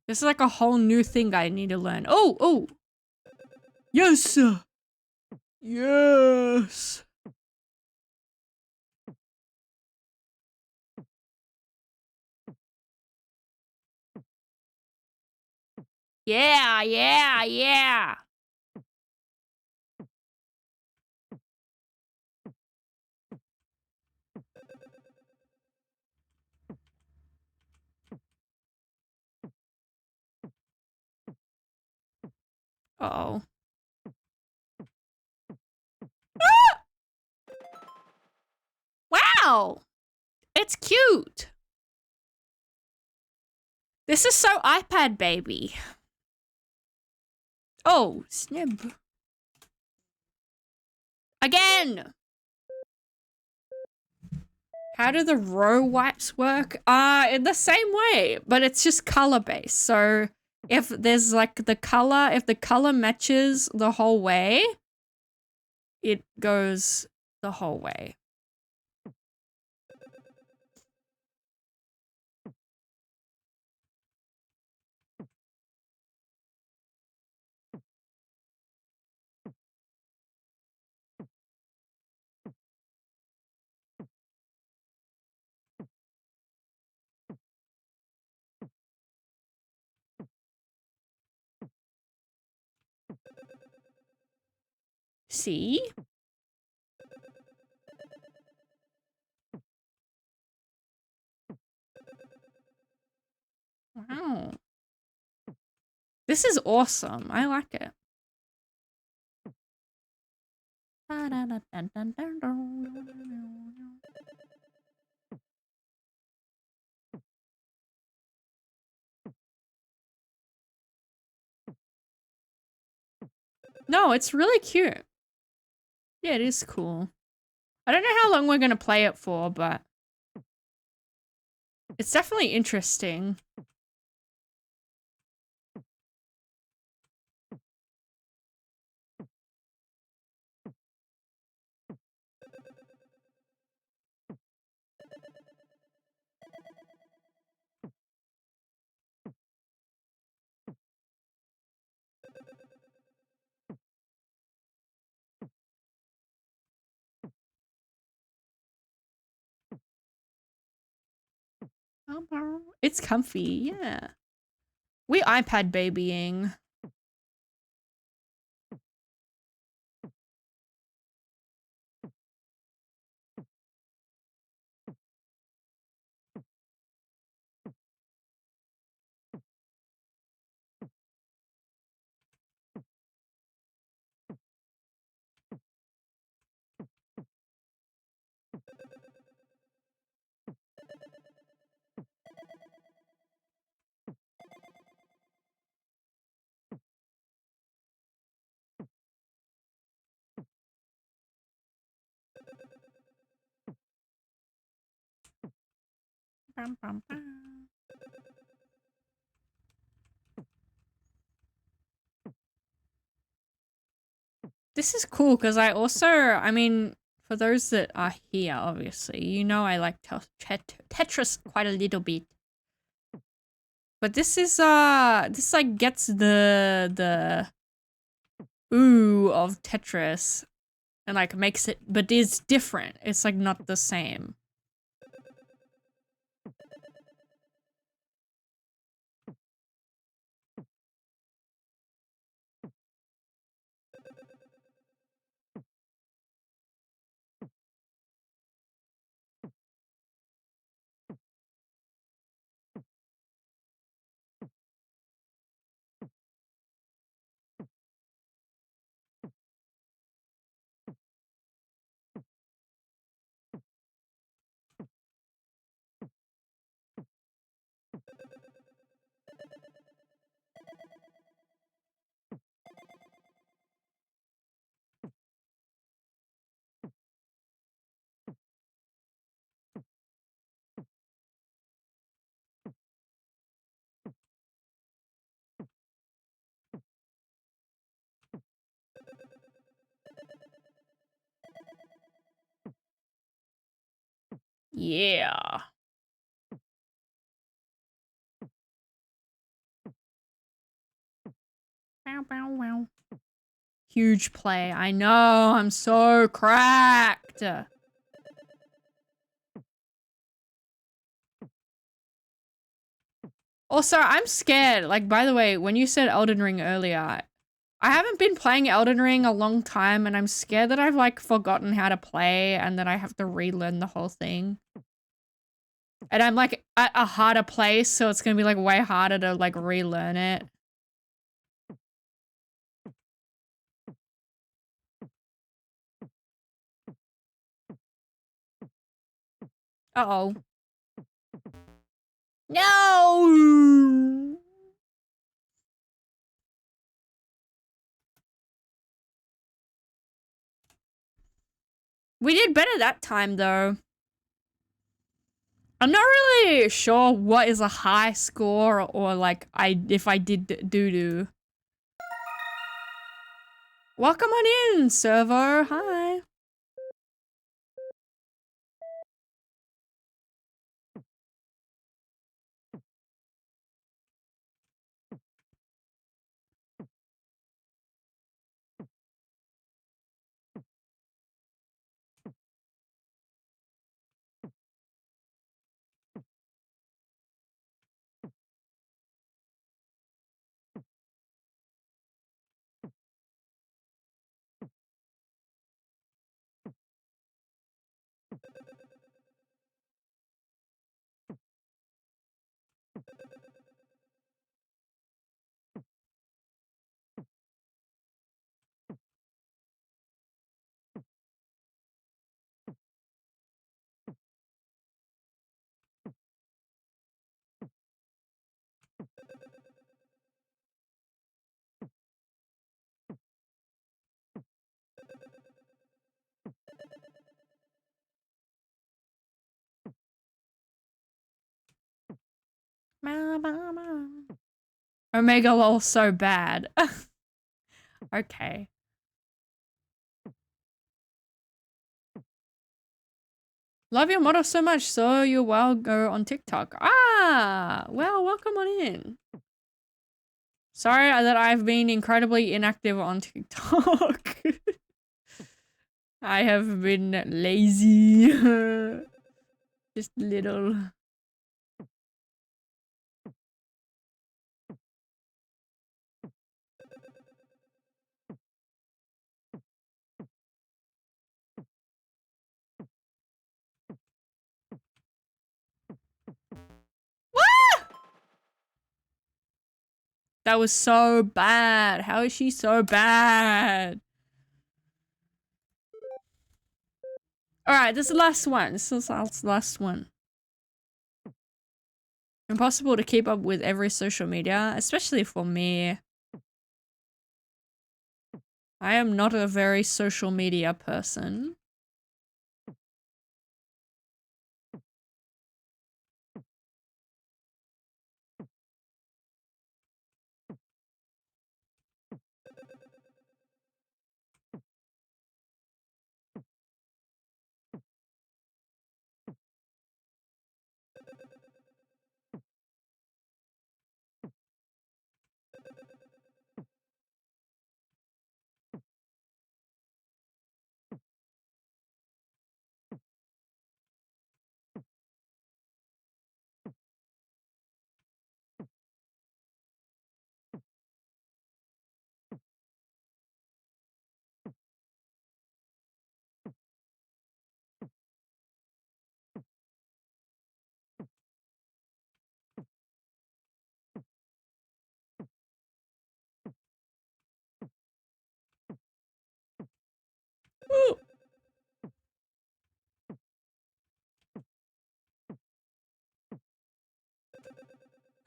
This is like a whole new thing I need to learn. Oh, oh. Yes, sir. Yes. Yeah, yeah, yeah. Uh-oh. Ah! Wow. It's cute. This is so iPad baby. Oh, Sneb. Again. How do the row wipes work? In the same way, but it's just color based. So if there's like the color, if the color matches the whole way, it goes the whole way. See? Wow. This is awesome. I like it. No, it's really cute. Yeah, it is cool. I don't know how long we're going to play it for, but it's definitely interesting. It's comfy, yeah. We iPad babying. This is cool because I mean, for those that are here, obviously, you know I like Tetris quite a little bit. But this is, this like gets the ooh of Tetris and like makes it, but it's different. It's like not the same. Yeah. Bow, bow, wow. Huge play. I know. I'm so cracked. Also, I'm scared. Like, by the way, when you said Elden Ring earlier, I haven't been playing Elden Ring a long time, and I'm scared that I've, like, forgotten how to play and that I have to relearn the whole thing. And I'm, like, at a harder place, so it's gonna be, like, way harder to, like, relearn it. Uh-oh. No! We did better that time, though. I'm not really sure what is a high score or like if I did doo-doo. Welcome on in, Servo. Hi. Omega lol so bad. Okay. Love your motto so much, so you well go on TikTok. Ah, well, welcome on in. Sorry that I've been incredibly inactive on TikTok. I have been lazy. Just little. That was so bad. How is she so bad? Alright, this is the last one. This is the last one. Impossible to keep up with every social media, especially for me. I am not a very social media person.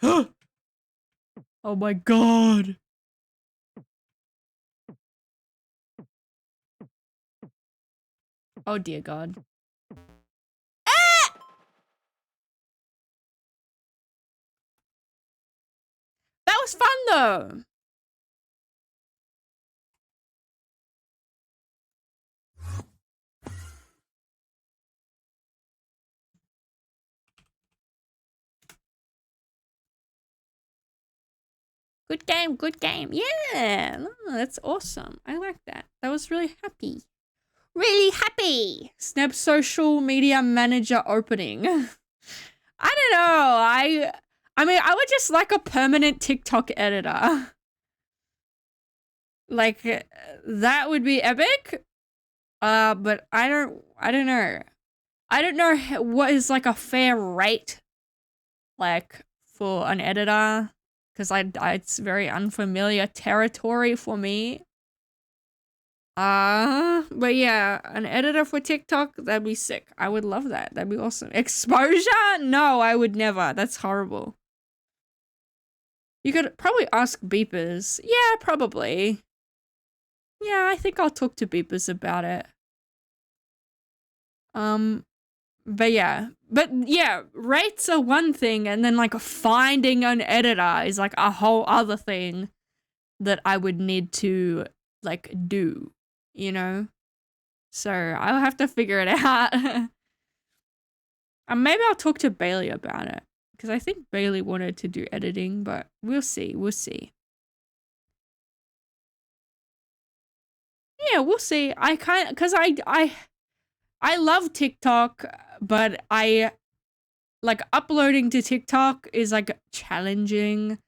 Oh my god. Oh dear god. Ah! That was fun though. Good game, good game. Yeah, oh, that's awesome. I like that. That was really happy. Really happy. Sneb social media manager opening. I don't know. I mean, I would just like a permanent TikTok editor. Like that would be epic. But I don't know. I don't know what is like a fair rate like for an editor. Because it's very unfamiliar territory for me. But yeah, an editor for TikTok, that'd be sick. I would love that. That'd be awesome. Exposure? No, I would never. That's horrible. You could probably ask beepers. Yeah, probably. Yeah, I think I'll talk to beepers about it. But yeah, rates are one thing, and then like finding an editor is like a whole other thing that I would need to like do, you know? So I'll have to figure it out. And maybe I'll talk to Bailey about it, because I think Bailey wanted to do editing, but we'll see. We'll see. Yeah, we'll see. Because I love TikTok, but I like uploading to TikTok is like challenging,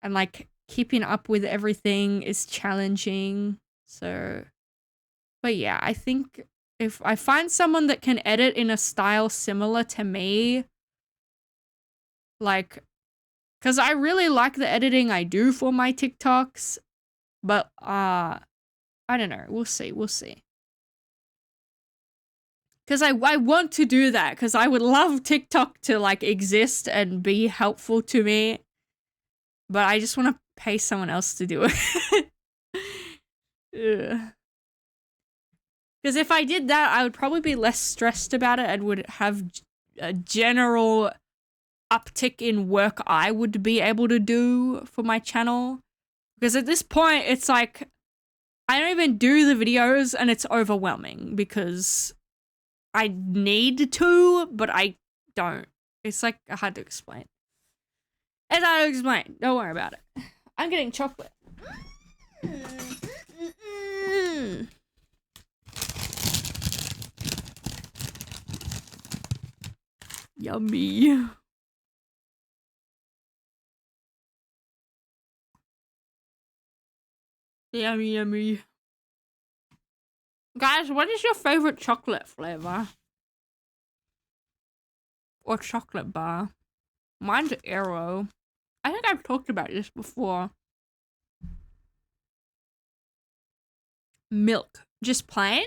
and like keeping up with everything is challenging. So, but yeah, I think if I find someone that can edit in a style similar to me, like, because I really like the editing I do for my TikToks, but I don't know. We'll see. We'll see. Because I want to do that, because I would love TikTok to like exist and be helpful to me, but I just want to pay someone else to do it. Because if I did that, I would probably be less stressed about it and would have a general uptick in work I would be able to do for my channel. Because at this point, it's like, I don't even do the videos and it's overwhelming because I need to, but I don't. It's like hard to explain. It's hard to explain. Don't worry about it. I'm getting chocolate. Yummy. Yummy, yummy. Guys, what is your favorite chocolate flavor? Or chocolate bar? Mine's Arrow. I think I've talked about this before. Milk. Just plain?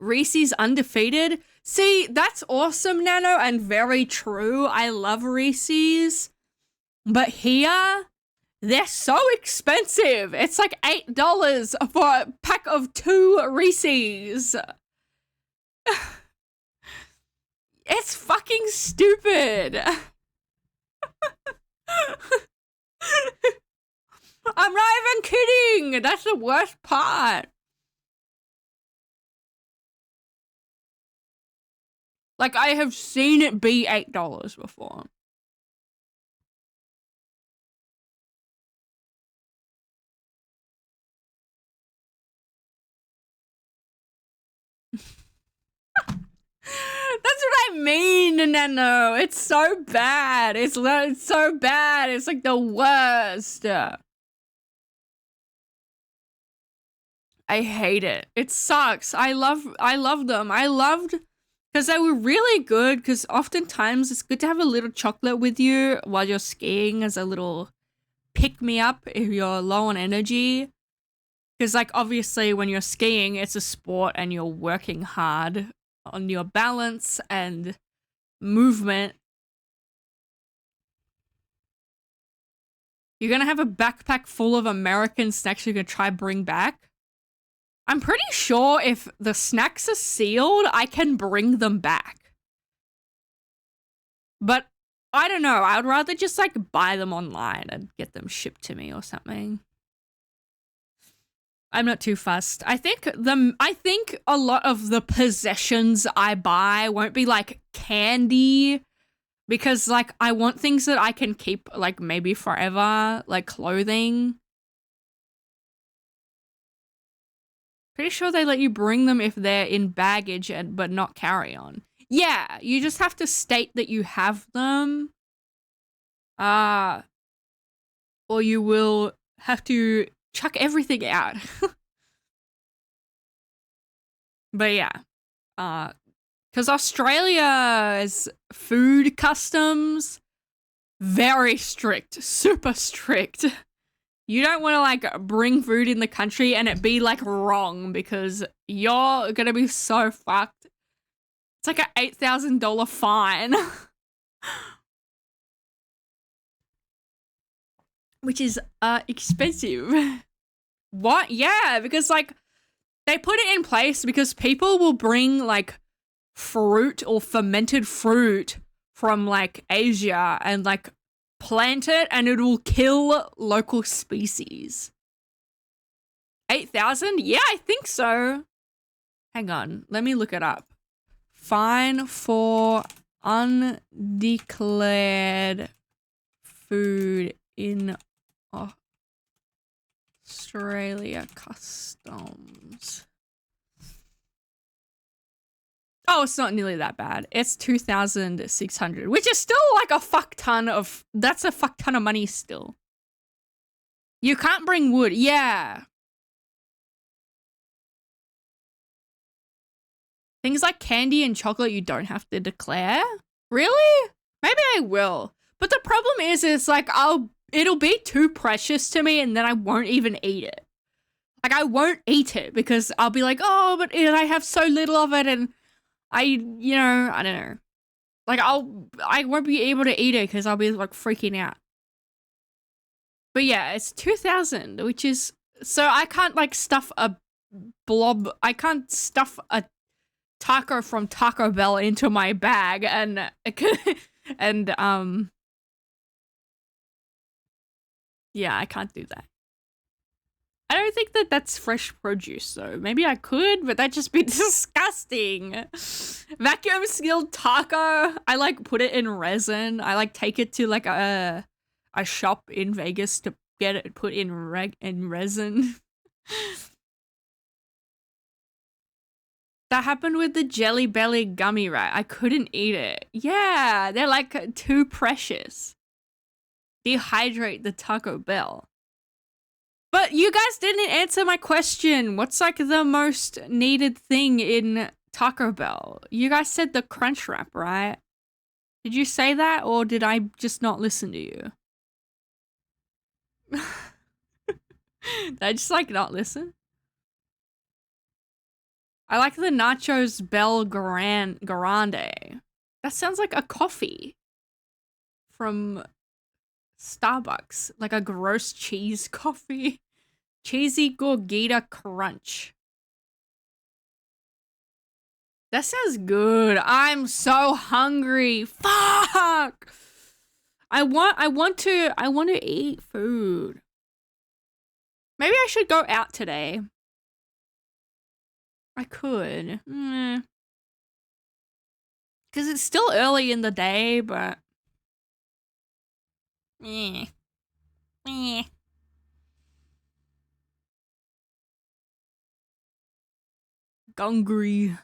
Reese's undefeated? See, that's awesome, Nano, and very true. I love Reese's. But here, they're so expensive. It's like $8 for a pack of 2 Reese's. It's fucking stupid. I'm not even kidding. That's the worst part. Like, I have seen it be $8 before. That's what I mean, Nano. It's so bad. It's so bad. It's like the worst. I hate it. It sucks. I love them. I loved because they were really good, because oftentimes it's good to have a little chocolate with you while you're skiing as a little pick-me-up if you're low on energy. Because, like, obviously when you're skiing, it's a sport and you're working hard on your balance and movement. You're gonna have a backpack full of American snacks you're gonna try bring back? I'm pretty sure if the snacks are sealed, I can bring them back. But I don't know. I would rather just like buy them online and get them shipped to me or something. I'm not too fussed. I think a lot of the possessions I buy won't be like candy, because like I want things that I can keep like maybe forever, like clothing. Pretty sure they let you bring them if they're in baggage but not carry on. Yeah, you just have to state that you have them. Or you will have to chuck everything out. But yeah. Because Australia's food customs, very strict, super strict. You don't want to like bring food in the country and it be like wrong, because you're gonna be so fucked. It's like an $8,000 fine. Which is expensive. What? Yeah, because like they put it in place because people will bring like fruit or fermented fruit from like Asia and like plant it and it will kill local species. 8,000? Yeah, I think so. Hang on, let me look it up. Fine for undeclared food in Australia customs. Oh, it's not nearly that bad. It's 2,600, which is still like a fuck ton of, that's a fuck ton of money still. You can't bring wood. Yeah. Things like candy and chocolate you don't have to declare. Really? Maybe I will. But the problem is it's like it'll be too precious to me and then I won't even eat it. Like I won't eat it because I'll be like, oh, but I have so little of it and I don't know. Like I won't be able to eat it because I'll be like freaking out. But yeah, it's 2,000, which is, so I can't like stuff a blob. I can't stuff a taco from Taco Bell into my bag and yeah, I can't do that. I don't think that that's fresh produce though. Maybe I could, but that'd just be disgusting. Vacuum sealed taco. I like put it in resin. I like take it to like a shop in Vegas to get it put in resin. That happened with the Jelly Belly gummy rat. I couldn't eat it. Yeah, they're like too precious. Dehydrate the Taco Bell. But you guys didn't answer my question. What's like the most needed thing in Taco Bell? You guys said the crunch wrap, right? Did you say that or did I just not listen to you? Did I just like not listen? I like the Nachos Bell Grande. That sounds like a coffee from Starbucks, like a gross cheese coffee. Cheesy Gorgita Crunch. That sounds good. I'm so hungry. Fuck. I want to eat food. Maybe I should go out today. I could. Because it's still early in the day, but hungry.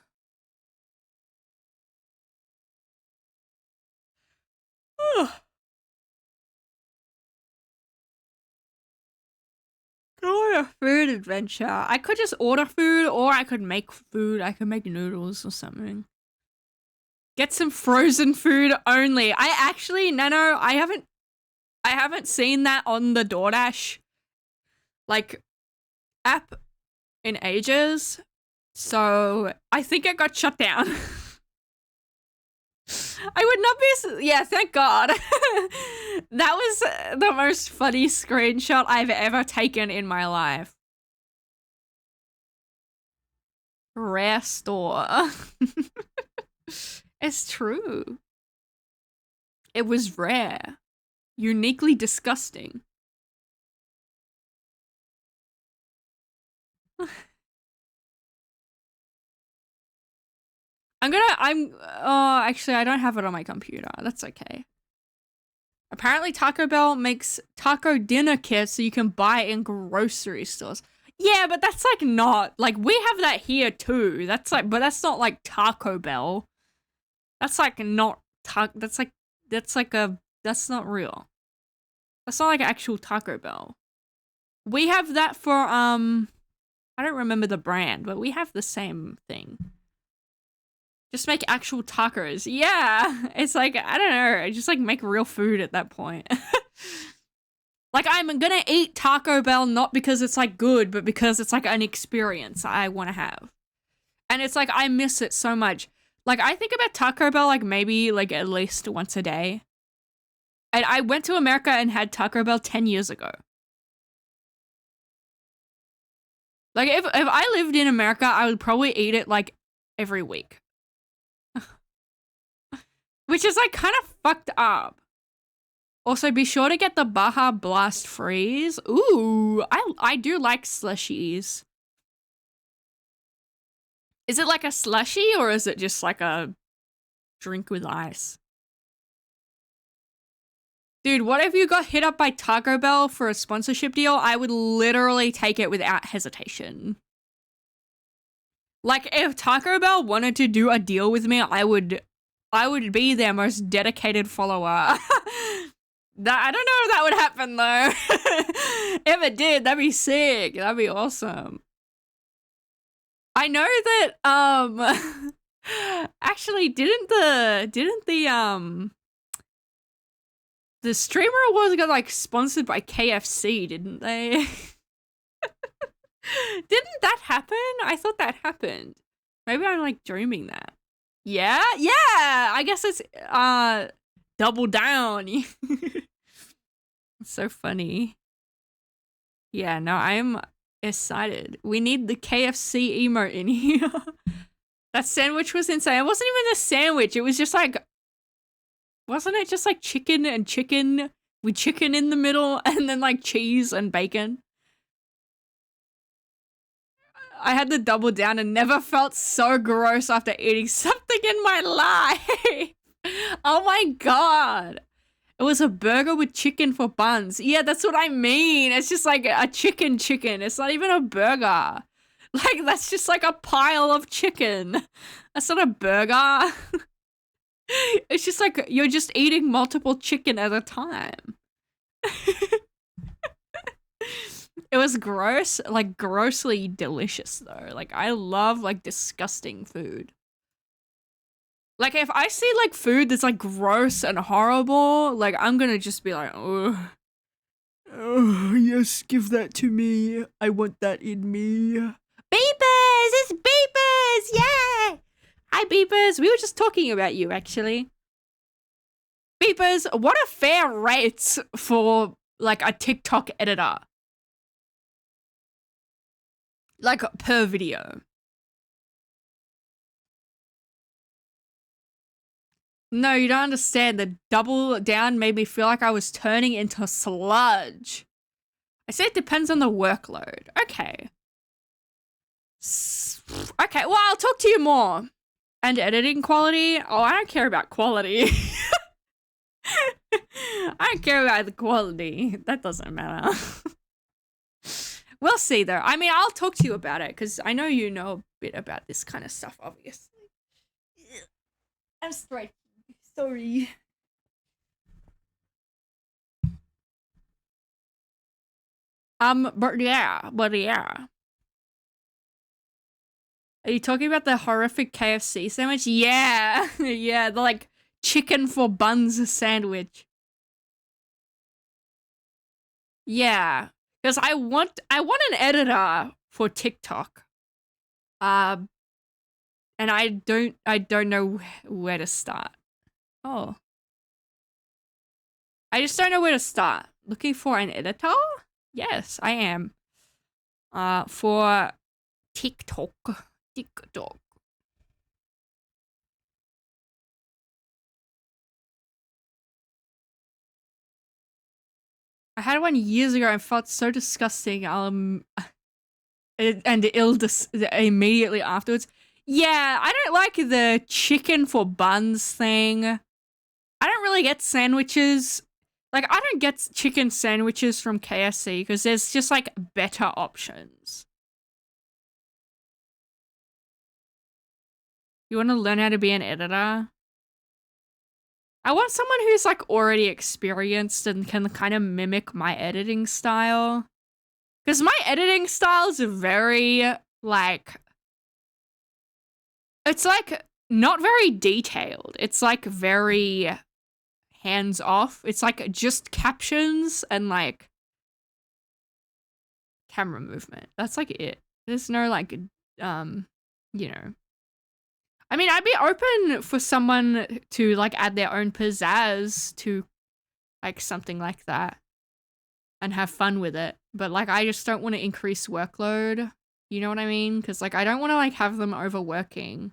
Go on a food adventure. I could just order food or I could make food. I could make noodles or something. Get some frozen food only. I haven't seen that on the DoorDash like app in ages. So I think it got shut down. I would not be, yeah, thank God. That was the most funny screenshot I've ever taken in my life. Rare store. It's true. It was rare. Uniquely disgusting. Actually, I don't have it on my computer. That's okay. Apparently Taco Bell makes taco dinner kits so you can buy in grocery stores. Yeah, but that's like not, like we have that here too. That's like, but that's not like Taco Bell. That's like not, that's not real. That's not like actual Taco Bell. We have that for, I don't remember the brand, but we have the same thing. Just make actual tacos. Yeah, it's like, I don't know, just like make real food at that point. Like I'm gonna eat Taco Bell not because it's like good, but because it's like an experience I want to have. And it's like, I miss it so much. Like I think about Taco Bell like maybe like at least once a day. And I went to America and had Taco Bell 10 years ago. Like if I lived in America, I would probably eat it like every week. Which is like kind of fucked up. Also, be sure to get the Baja Blast Freeze. Ooh, I do like slushies. Is it like a slushie or is it just like a drink with ice? Dude, what if you got hit up by Taco Bell for a sponsorship deal? I would literally take it without hesitation. Like if Taco Bell wanted to do a deal with me, I would be their most dedicated follower. I don't know if that would happen though. If it did, that'd be sick. That'd be awesome. I know that actually didn't the streamer awards got like sponsored by KFC, didn't they? Didn't that happen? I thought that happened. Maybe I'm like dreaming that. Yeah, I guess it's double down. It's so funny. Yeah, no, I'm excited. We need the KFC emote in here. That sandwich was insane. It wasn't even a sandwich. It was just like, wasn't it just like chicken and chicken with chicken in the middle and then like cheese and bacon? I had to double down and never felt so gross after eating something in my life. Oh my god. It was a burger with chicken for buns. Yeah, that's what I mean. It's just like a chicken. It's not even a burger. Like, that's just like a pile of chicken. That's not a burger. It's just like you're just eating multiple chicken at a time. It was gross, like grossly delicious though. Like I love like disgusting food. Like if I see like food that's like gross and horrible, like I'm gonna just be like, oh, yes, give that to me. I want that in me. Beepers, it's Beepers, yeah. Hi Beepers, we were just talking about you actually. Beepers, what are fair rates for like a TikTok editor? Like per video. No, you don't understand. The double down made me feel like I was turning into sludge. I said it depends on the workload. Okay. Okay, well, I'll talk to you more. And editing quality? Oh, I don't care about quality. I don't care about the quality. That doesn't matter. We'll see, though. I mean, I'll talk to you about it, because I know you know a bit about this kind of stuff, obviously. I'm straight. Sorry. But yeah. Are you talking about the horrific KFC sandwich? Yeah. Yeah, the like chicken for buns sandwich. Yeah. Because I want an editor for TikTok. And I don't know where to start. Oh. I just don't know where to start. Looking for an editor? Yes, I am. For TikTok. TikTok. I had one years ago and felt so disgusting. And ill immediately afterwards. Yeah, I don't like the chicken for buns thing. I don't really get sandwiches. Like, I don't get chicken sandwiches from KFC because there's just, like, better options. You want to learn how to be an editor? I want someone who's, like, already experienced and can kind of mimic my editing style. Because my editing style is very, like... It's, like, not very detailed. It's, like, very hands-off. It's, like, just captions and, like, camera movement. That's, like, it. There's no, like, you know... I mean, I'd be open for someone to, like, add their own pizzazz to, like, something like that and have fun with it. But, like, I just don't want to increase workload. You know what I mean? Because, like, I don't want to, like, have them overworking.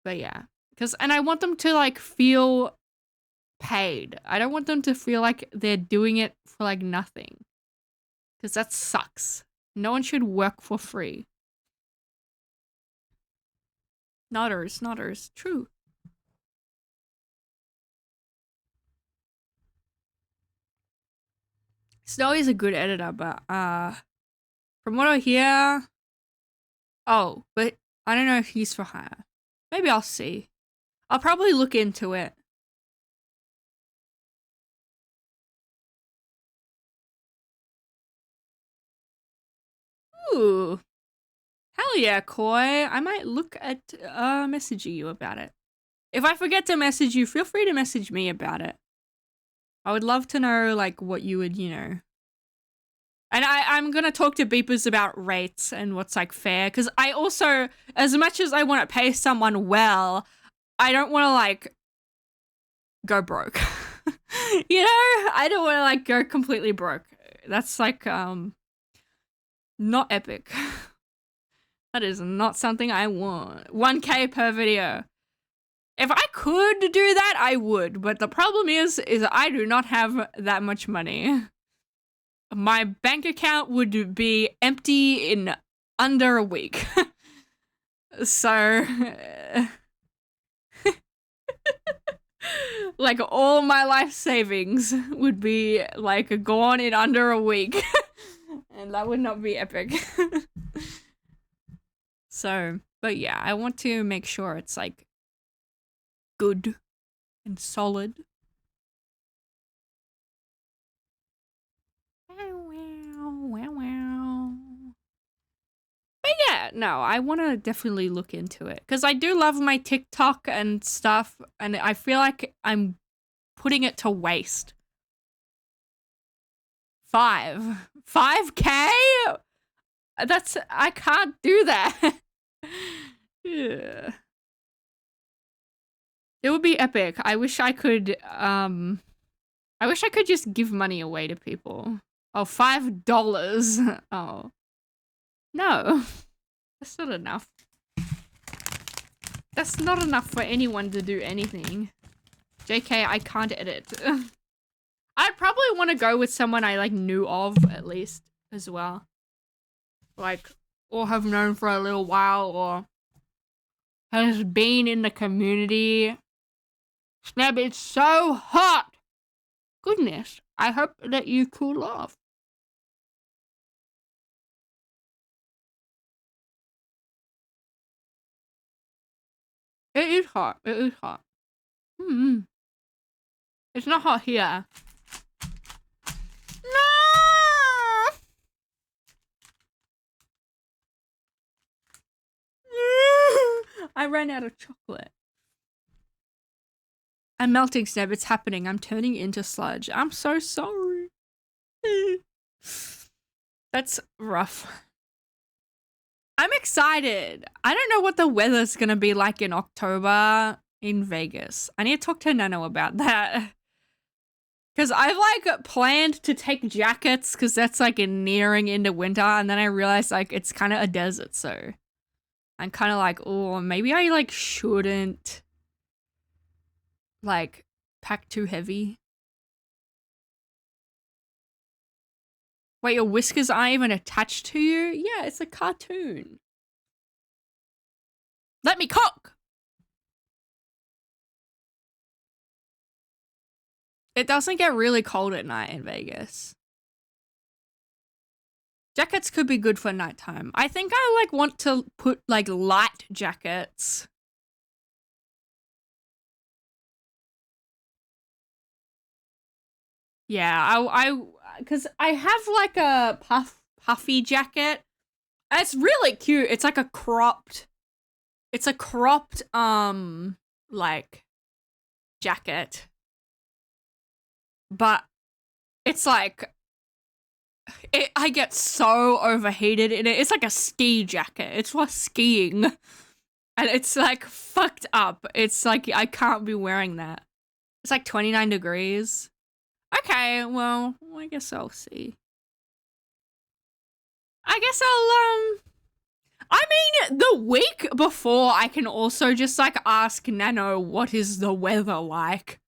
But, yeah. And I want them to, like, feel paid. I don't want them to feel like they're doing it for, like, nothing. Because that sucks. No one should work for free. Nodders. True. Snowy's a good editor, but, from what I hear... Oh, but I don't know if he's for hire. Maybe I'll see. I'll probably look into it. Ooh. Hell yeah, Koi. I might look at messaging you about it. If I forget to message you, feel free to message me about it. I would love to know, like, what you would, you know. And I'm gonna talk to beepers about rates and what's, like, fair. Because I also, as much as I want to pay someone well, I don't want to, like, go broke. You know? I don't want to, like, go completely broke. That's, like, not epic. That is not something I want. 1K per video. If I could do that, I would. But the problem is I do not have that much money. My bank account would be empty in under a week. So... like, all my life savings would be, like, gone in under a week. And that would not be epic. So, but yeah, I want to make sure it's, like, good and solid. Wow. But yeah, no, I want to definitely look into it. Because I do love my TikTok and stuff, and I feel like I'm putting it to waste. 5K? I can't do that. Yeah. It would be epic. I wish I could just give money away to people. Oh, $5. Oh. No. That's not enough. That's not enough for anyone to do anything. JK, I can't edit. I'd probably want to go with someone I, like, knew of, at least, as well. Like, or have known for a little while, or has been in the community. Sneb, it's so hot! Goodness, I hope that you cool off. It is hot. It is hot. It's not hot here. No! I ran out of chocolate. I'm melting, Sneb. It's happening. I'm turning into sludge. I'm so sorry. That's rough. I'm excited. I don't know what the weather's gonna be like in October in Vegas. I need to talk to Nano about that. Because I've like planned to take jackets because that's like nearing into winter, and then I realized like it's kind of a desert, so I'm kind of like, oh, maybe I like shouldn't like pack too heavy. Wait, your whiskers aren't even attached to you? Yeah, it's a cartoon. Let me cook! It doesn't get really cold at night in Vegas. Jackets could be good for nighttime. I think I like want to put like light jackets. Yeah, because I have like a puffy jacket. It's really cute. It's like a cropped, like jacket. But it's like, I get so overheated in it. It's like a ski jacket. It's for skiing. And it's like fucked up. It's like, I can't be wearing that. It's like 29 degrees. Okay, well, I guess I'll see. I guess I mean, the week before, I can also just like ask Nano what is the weather like.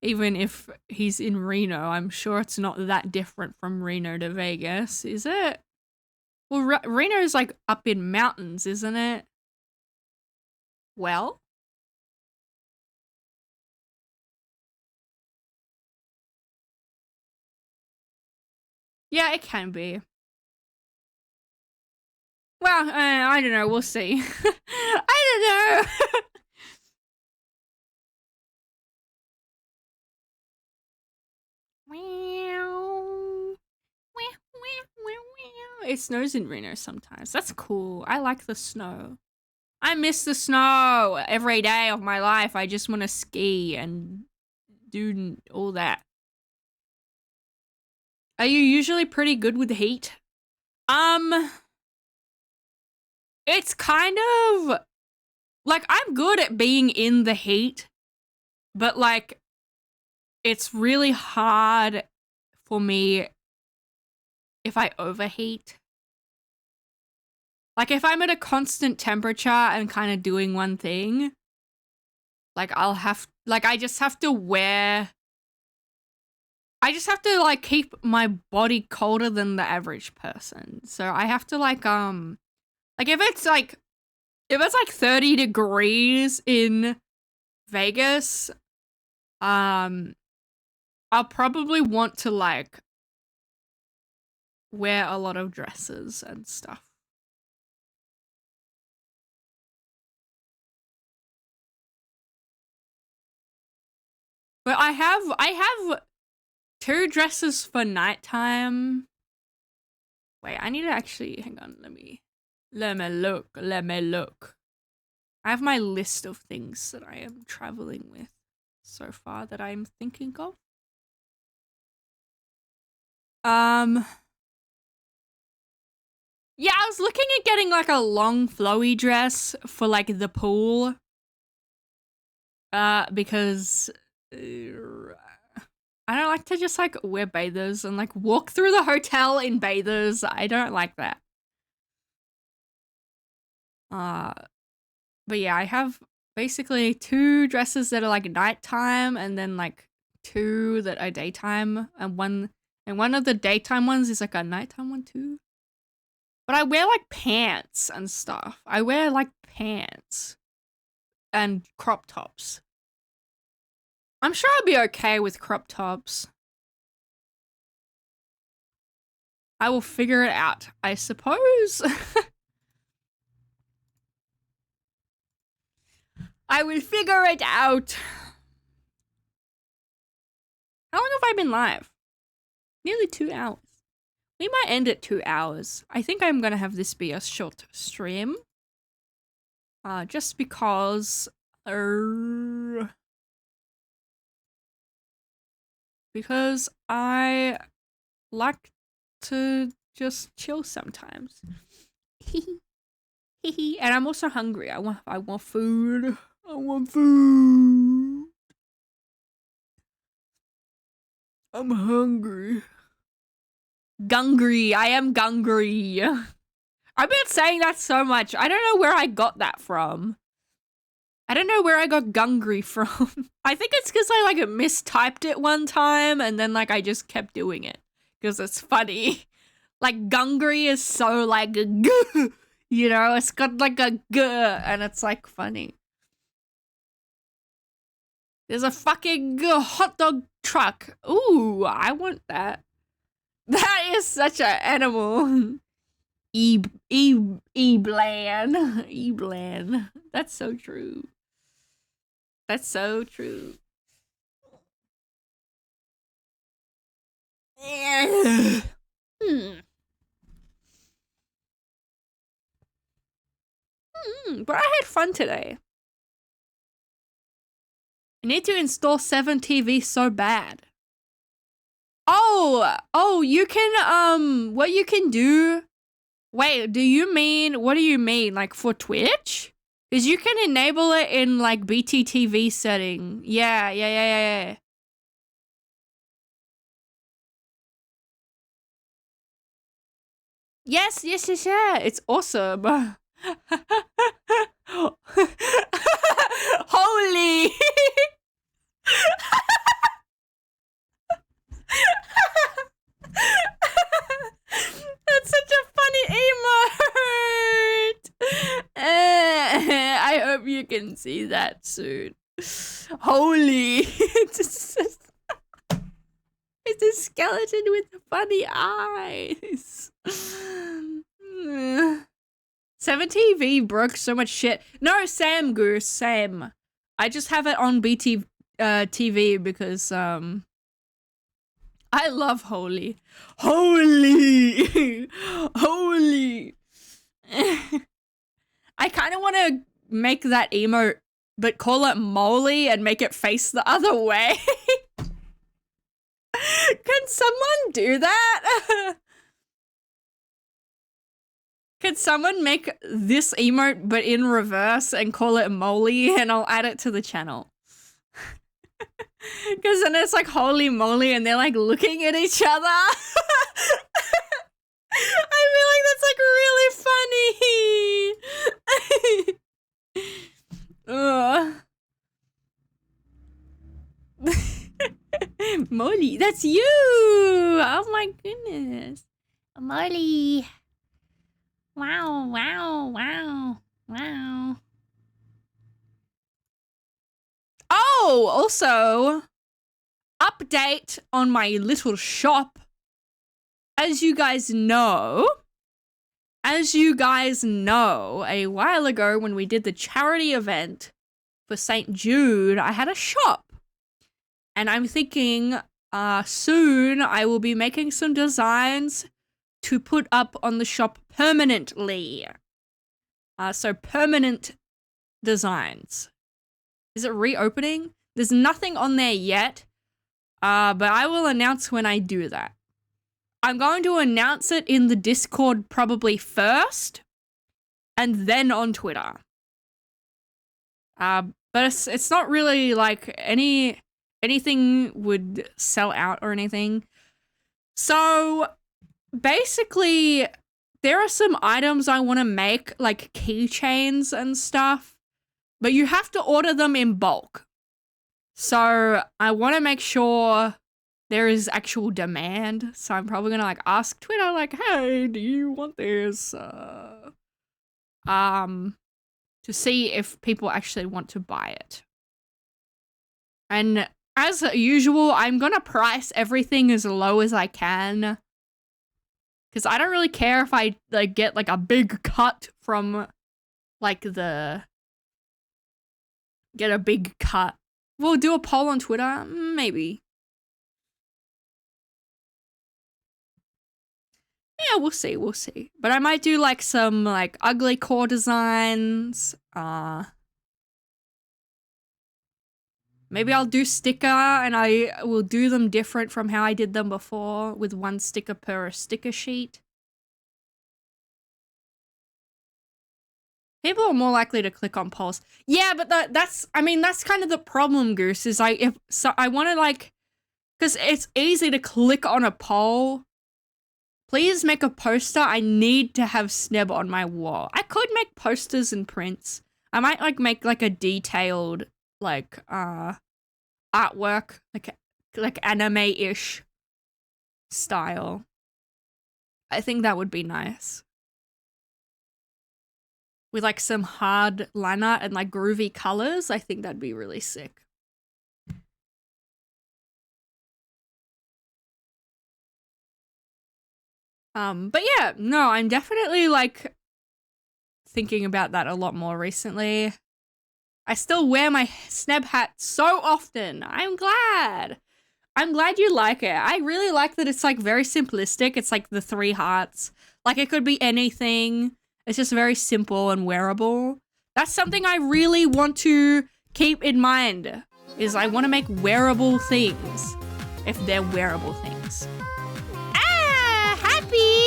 Even if he's in Reno, I'm sure it's not that different from Reno to Vegas, is it? Well, Reno's like up in mountains, isn't it? Well? Yeah, it can be. Well, I don't know. We'll see. I don't know. It snows in Reno sometimes. That's cool. I like the snow. I miss the snow every day of my life. I just want to ski and do all that. Are you usually pretty good with heat? It's kind of like I'm good at being in the heat, but like it's really hard for me if I overheat. Like if I'm at a constant temperature and kind of doing one thing, like I just have to like keep my body colder than the average person. So I have to like if it's like 30 degrees in Vegas, I'll probably want to like wear a lot of dresses and stuff. But I have 2 dresses for nighttime. Wait, I need to actually hang on, let me look. I have my list of things that I am traveling with so far that I'm thinking of. Yeah, I was looking at getting like a long flowy dress for like the pool. Because I don't like to just like wear bathers and like walk through the hotel in bathers. I don't like that. But yeah, I have basically 2 dresses that are like nighttime and then like 2 that are daytime, and one of the daytime ones is like a nighttime one too. But I wear like pants and stuff. I wear like pants and crop tops. I'm sure I'll be okay with crop tops. I will figure it out, I suppose. I will figure it out. How long have I been live? Nearly 2 hours. We might end at 2 hours. I think I'm gonna have this be a short stream. Just because... because I like to just chill sometimes. And I'm also hungry. I want food. I want food. I'm hungry. Gungry. I am gungry. I've been saying that so much. I don't know where I got that from. I don't know where I got gungry from. I think it's because I like mistyped it one time and then like I just kept doing it because it's funny. Like gungry is so like g, you know, it's got like a g and it's like funny. There's a fucking hot dog truck. Ooh, I want that. That is such an animal. Eblan. Eblan. That's so true. That's so true. But I had fun today. I need to install 7TV so bad. Oh, you can, what you can do? Wait, what do you mean? Like for Twitch? Because you can enable it in like BTTV setting. Yeah. Yes. It's awesome. Holy. That's such a funny emote. I hope you can see that soon. Holy. It's a skeleton with funny eyes. 7TV broke so much shit. No, Sam Goose, Sam. I just have it on BT TV because I love Holy. Holy. I kind of want to make that emote but call it Molly and make it face the other way. Can someone do that? Could someone make this emote but in reverse and call it Molly and I'll add it to the channel? Because then it's like holy moly and they're like looking at each other. I feel like that's like really funny. Molly, that's you! Oh my goodness. Molly. Wow. Oh, also, update on my little shop. As you guys know, a while ago when we did the charity event for St. Jude, I had a shop. And I'm thinking soon I will be making some designs to put up on the shop permanently. So permanent designs. Is it reopening? There's nothing on there yet, but I will announce when I do that. I'm going to announce it in the Discord probably first, and then on Twitter. But it's not really like anything would sell out or anything. So basically, there are some items I want to make, like keychains and stuff. But you have to order them in bulk. So I want to make sure there is actual demand. So I'm probably going to like ask Twitter like, hey, do you want this? To see if people actually want to buy it. And as usual, I'm going to price everything as low as I can. Because I don't really care if I like get like a big cut from like the... Get a big cut. We'll do a poll on Twitter, maybe. Yeah, we'll see. But I might do like some like ugly core designs. Maybe I'll do sticker and I will do them different from how I did them before with one sticker per sticker sheet. People are more likely to click on polls. Yeah, but that's kind of the problem, Goose, is I want to like Because it's easy to click on a poll. Please make a poster. I need to have Sneb on my wall. I could make posters and prints. I might like make like a detailed like artwork, like anime-ish style. I think that would be nice. With like some hard line art and like groovy colors, I think that'd be really sick. But yeah, no, I'm definitely like thinking about that a lot more recently. I still wear my Sneb hat so often. I'm glad. I'm glad you like it. I really like that it's like very simplistic. It's like the 3 hearts. Like it could be anything. It's just very simple and wearable. That's something I really want to keep in mind, is I want to make wearable things, if they're wearable things. Ah, happy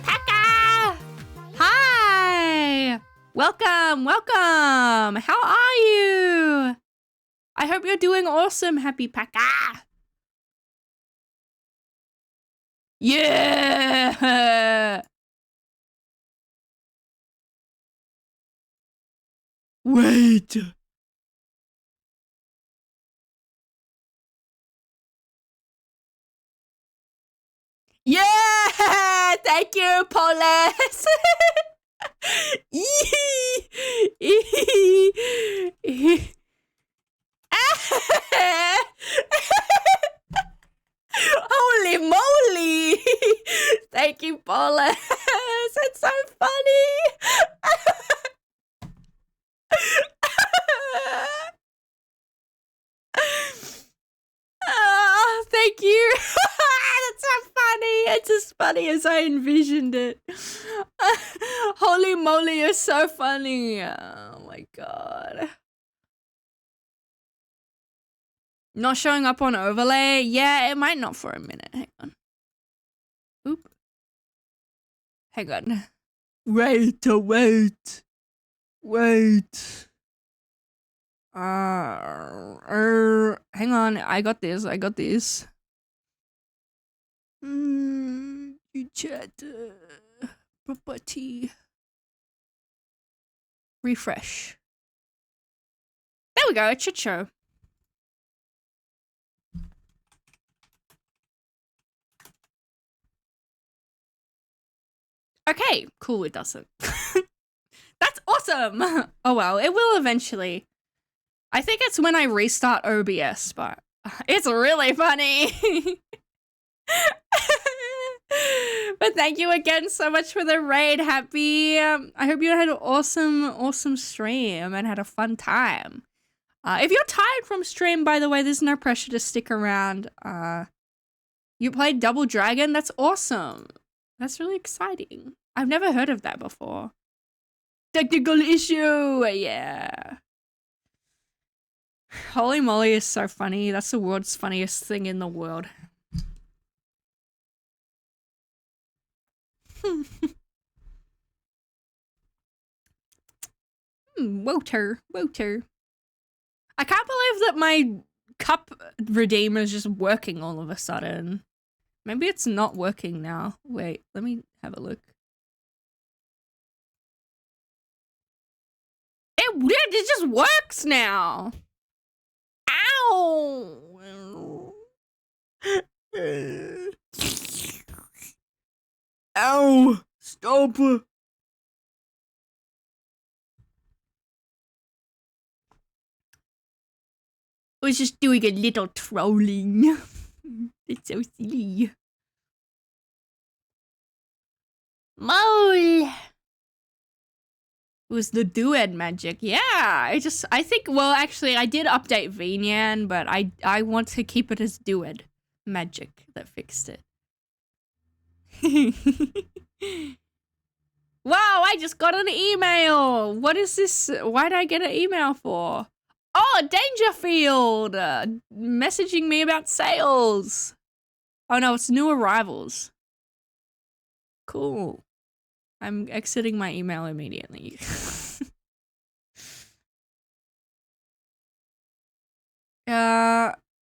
Paka! Hi! Welcome! How are you? I hope you're doing awesome, Happy Paka! Yeah! Wait! Yeah! Thank you, Paulus! Holy moly! Thank you, Paulus! It's so funny! Oh, thank you. That's so funny. It's as funny as I envisioned it. Holy moly, you're so funny. Oh my god. Not showing up on overlay? Yeah, it might not for a minute. Hang on. Oop. Hang on. Wait. Hang on. I got this. You chat. Property. Refresh. There we go. It should show. Okay, cool, it doesn't. That's awesome! Oh well, it will eventually. I think it's when I restart OBS, but it's really funny. But thank you again so much for the raid, Happy. I hope you had an awesome stream and had a fun time. If you're tired from stream, by the way, there's no pressure to stick around. You played Double Dragon? That's awesome. That's really exciting. I've never heard of that before. Technical issue! Yeah. Holy moly is so funny. That's the world's funniest thing in the world. Woter. I can't believe that my cup redeemer is just working all of a sudden. Maybe it's not working now. Wait, let me have a look. It just works now. Ow! Ow! Stop! I was just doing a little trolling. It's so silly. Mole! It was the duet magic. Yeah, I think, well, actually, I did update VNyan, but I want to keep it as duet magic that fixed it. Wow, I just got an email. What is this? Why did I get an email for? Oh, Dangerfield messaging me about sales. Oh no, it's new arrivals. Cool. I'm exiting my email immediately.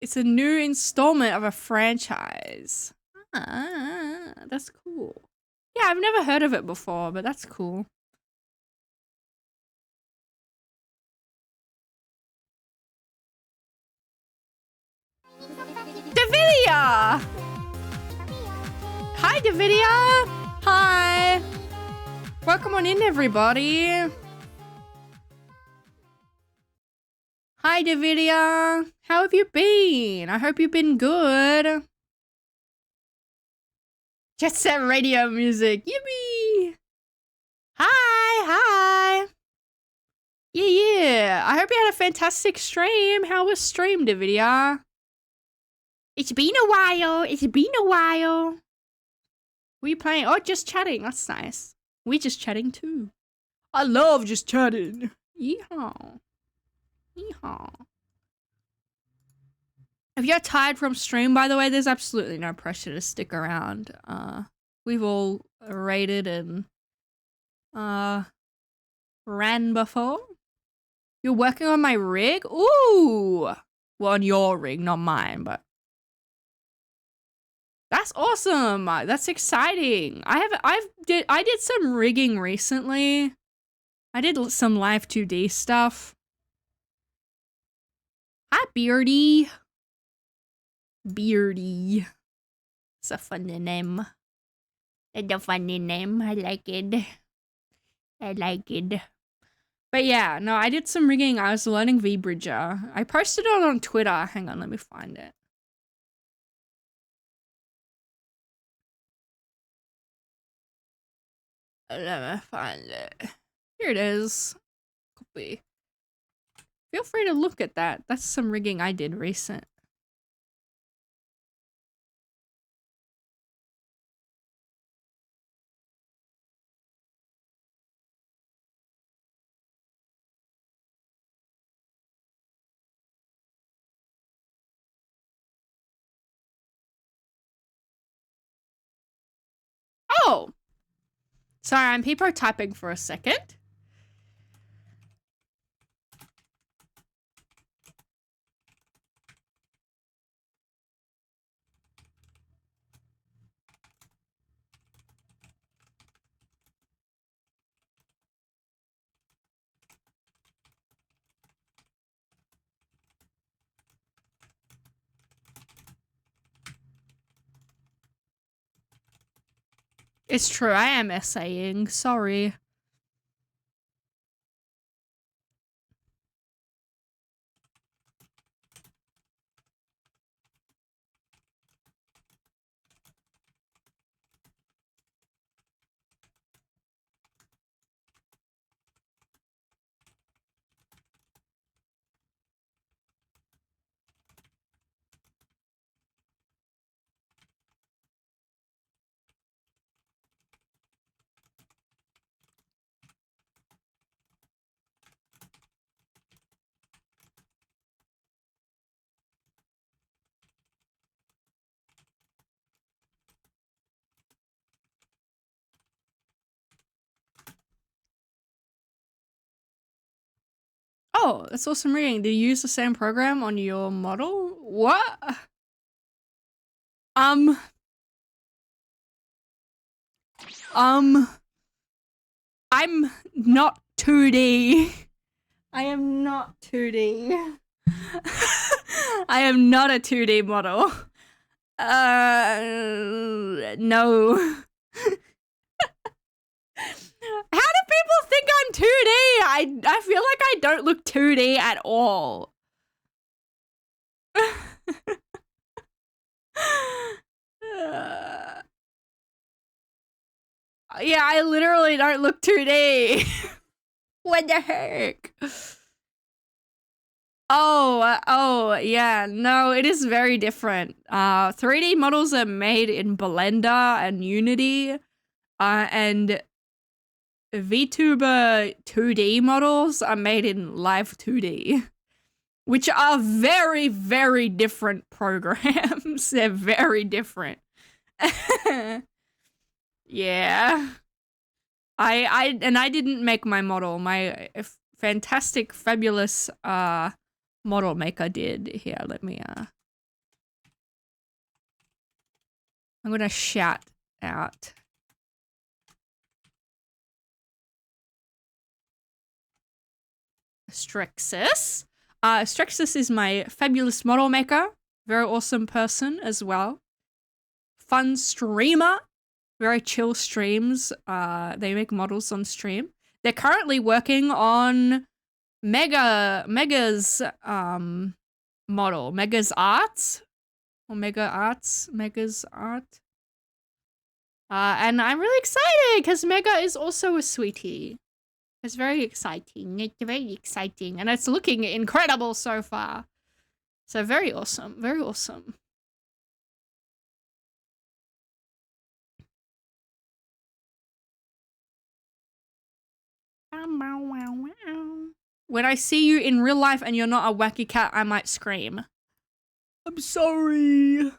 It's a new installment of a franchise. Ah, that's cool. Yeah, I've never heard of it before, but that's cool. Davidia! Hi, Davidia! Hi! Welcome on in, everybody. Hi, Davidia. How have you been? I hope you've been good. Jet Set Radio music. Yippee! Hi! Yeah. I hope you had a fantastic stream. How was stream, Davidia? It's been a while. What are you playing? Oh, just chatting. That's nice. We're just chatting too. I love just chatting. Yeehaw. If you're tired from stream, by the way, there's absolutely no pressure to stick around. We've all raided and ran before. You're working on my rig? Ooh! Well, on your rig, not mine, but that's awesome. That's exciting. I did some rigging recently. I did some live 2D stuff. Hi, Beardy. Beardy. It's a funny name. It's a funny name. I like it. But yeah, no, I did some rigging. I was learning VBridger. I posted it on Twitter. Hang on, let me find it. Let me find it. Here it is. Copy. Feel free to look at that. That's some rigging I did recent. Oh! Sorry, I'm people typing for a second. It's true, I am essaying. Sorry. Oh, that's awesome reading. Do you use the same program on your model? What? I'm not 2D. I am not 2D. I am not a 2D model. No. How do people think I'm 2D? I feel like I don't look 2D at all. Yeah, I literally don't look 2D. What the heck? Oh, yeah. No, it is very different. 3D models are made in Blender and Unity, and VTuber 2D models are made in Live 2D, which are very, very different programs. They're very different. Yeah. I didn't make my model. My fantastic, fabulous model maker did. Here, let me I'm gonna shout out. Strexus. Strexus is my fabulous model maker. Very awesome person as well. Fun streamer. Very chill streams. They make models on stream. They're currently working on Mega's model. Mega's Arts. Or Mega's Art. And I'm really excited because Mega is also a sweetie. It's very exciting. It's very exciting. And it's looking incredible so far. So very awesome. Very awesome. When I see you in real life and you're not a wacky cat, I might scream. I'm sorry.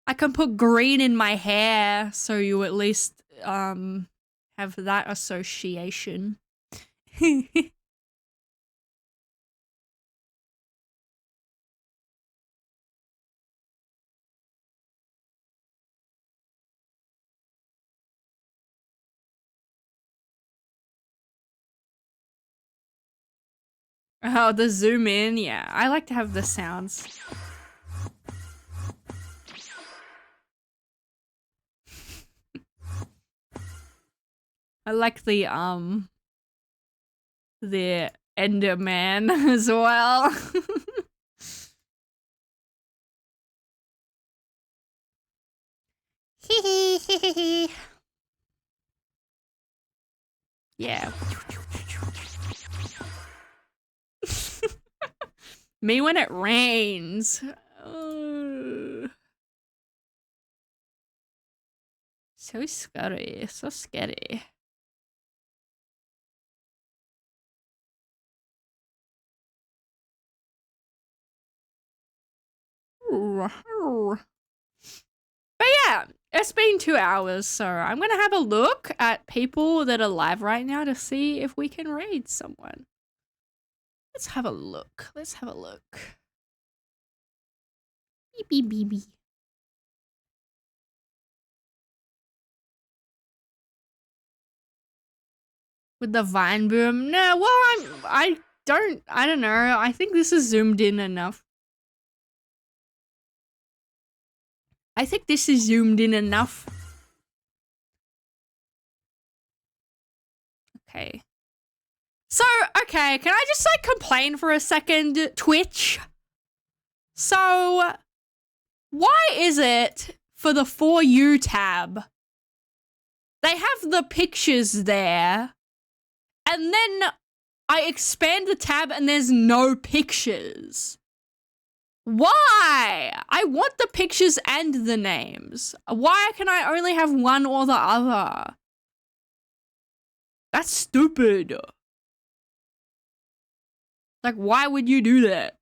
I can put green in my hair so you at least have that association. Oh, the zoom in. Yeah, I like to have the sounds. I like the Enderman as well. Yeah. Me when it rains. So scary, so scary. But yeah, it's been 2 hours, so I'm gonna have a look at people that are live right now to see if we can raid someone. Let's have a look. Let's have a look. Beep beep beep beep. With the Vine boom? No, well, I don't know. I think this is zoomed in enough. I think this is zoomed in enough. Okay. So, okay, can I just like complain for a second, Twitch? So, why is it for the For You tab, they have the pictures there, and then I expand the tab and there's no pictures? Why? I want the pictures and the names. Why can I only have one or the other? That's stupid. Like, why would you do that?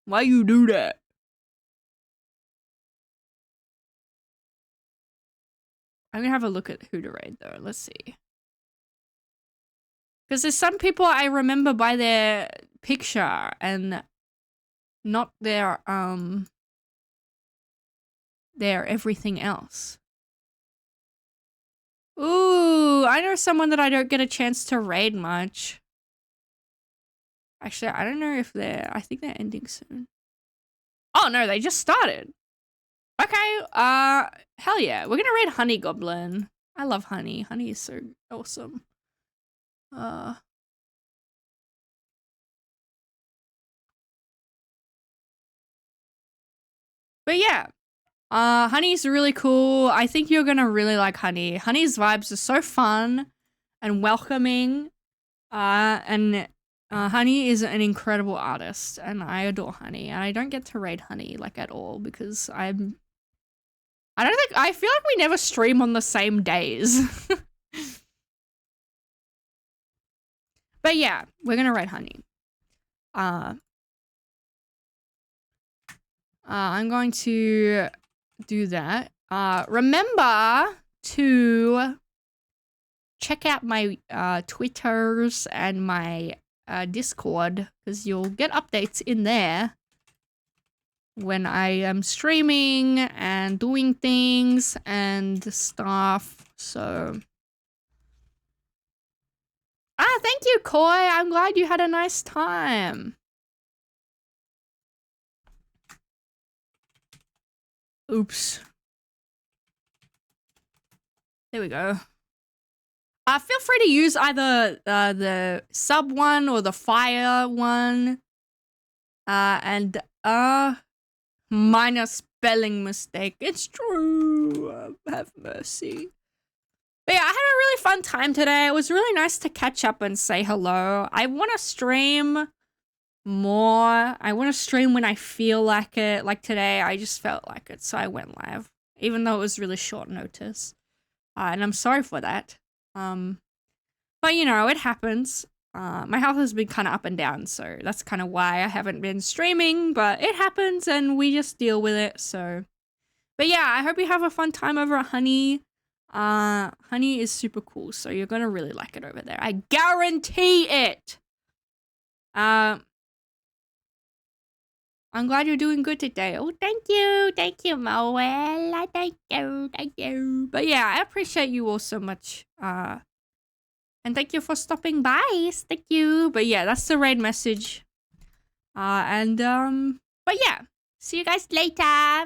Why you do that? I'm gonna have a look at who to raid though. Let's see. Because there's some people I remember by their picture and not their everything else. Ooh, I know someone that I don't get a chance to raid much. Actually, I don't know if I think they're ending soon. Oh no, they just started. Okay, hell yeah. We're gonna raid Honey Goblin. I love Honey. Honey is so awesome. But yeah, Honey's really cool. I think you're gonna really like Honey. Honey's vibes are so fun and welcoming. And Honey is an incredible artist, and I adore Honey. And I don't get to raid Honey like at all because I feel like we never stream on the same days. But yeah, we're gonna raid Honey. I'm going to do that. Remember to check out my Twitters and my Discord, because you'll get updates in there when I am streaming and doing things and stuff. So thank you, Koi. I'm glad you had a nice time. Oops. There we go. Feel free to use either the sub one or the fire one. And minor spelling mistake. It's true. Have mercy. But yeah, I had a really fun time today. It was really nice to catch up and say hello. I want to stream more. I want to stream when I feel like it. Like today, I just felt like it, so I went live, even though it was really short notice. And I'm sorry for that. But you know, it happens. My health has been kind of up and down, so that's kind of why I haven't been streaming, but it happens and we just deal with it, so. But yeah, I hope you have a fun time over at Honey. Honey is super cool, so you're gonna really like it over there. I guarantee it! I'm glad you're doing good today. Oh, thank you, Moella, thank you. But yeah, I appreciate you all so much, and thank you for stopping by. Thank you. But yeah, that's the raid message. But yeah, see you guys later. Bye.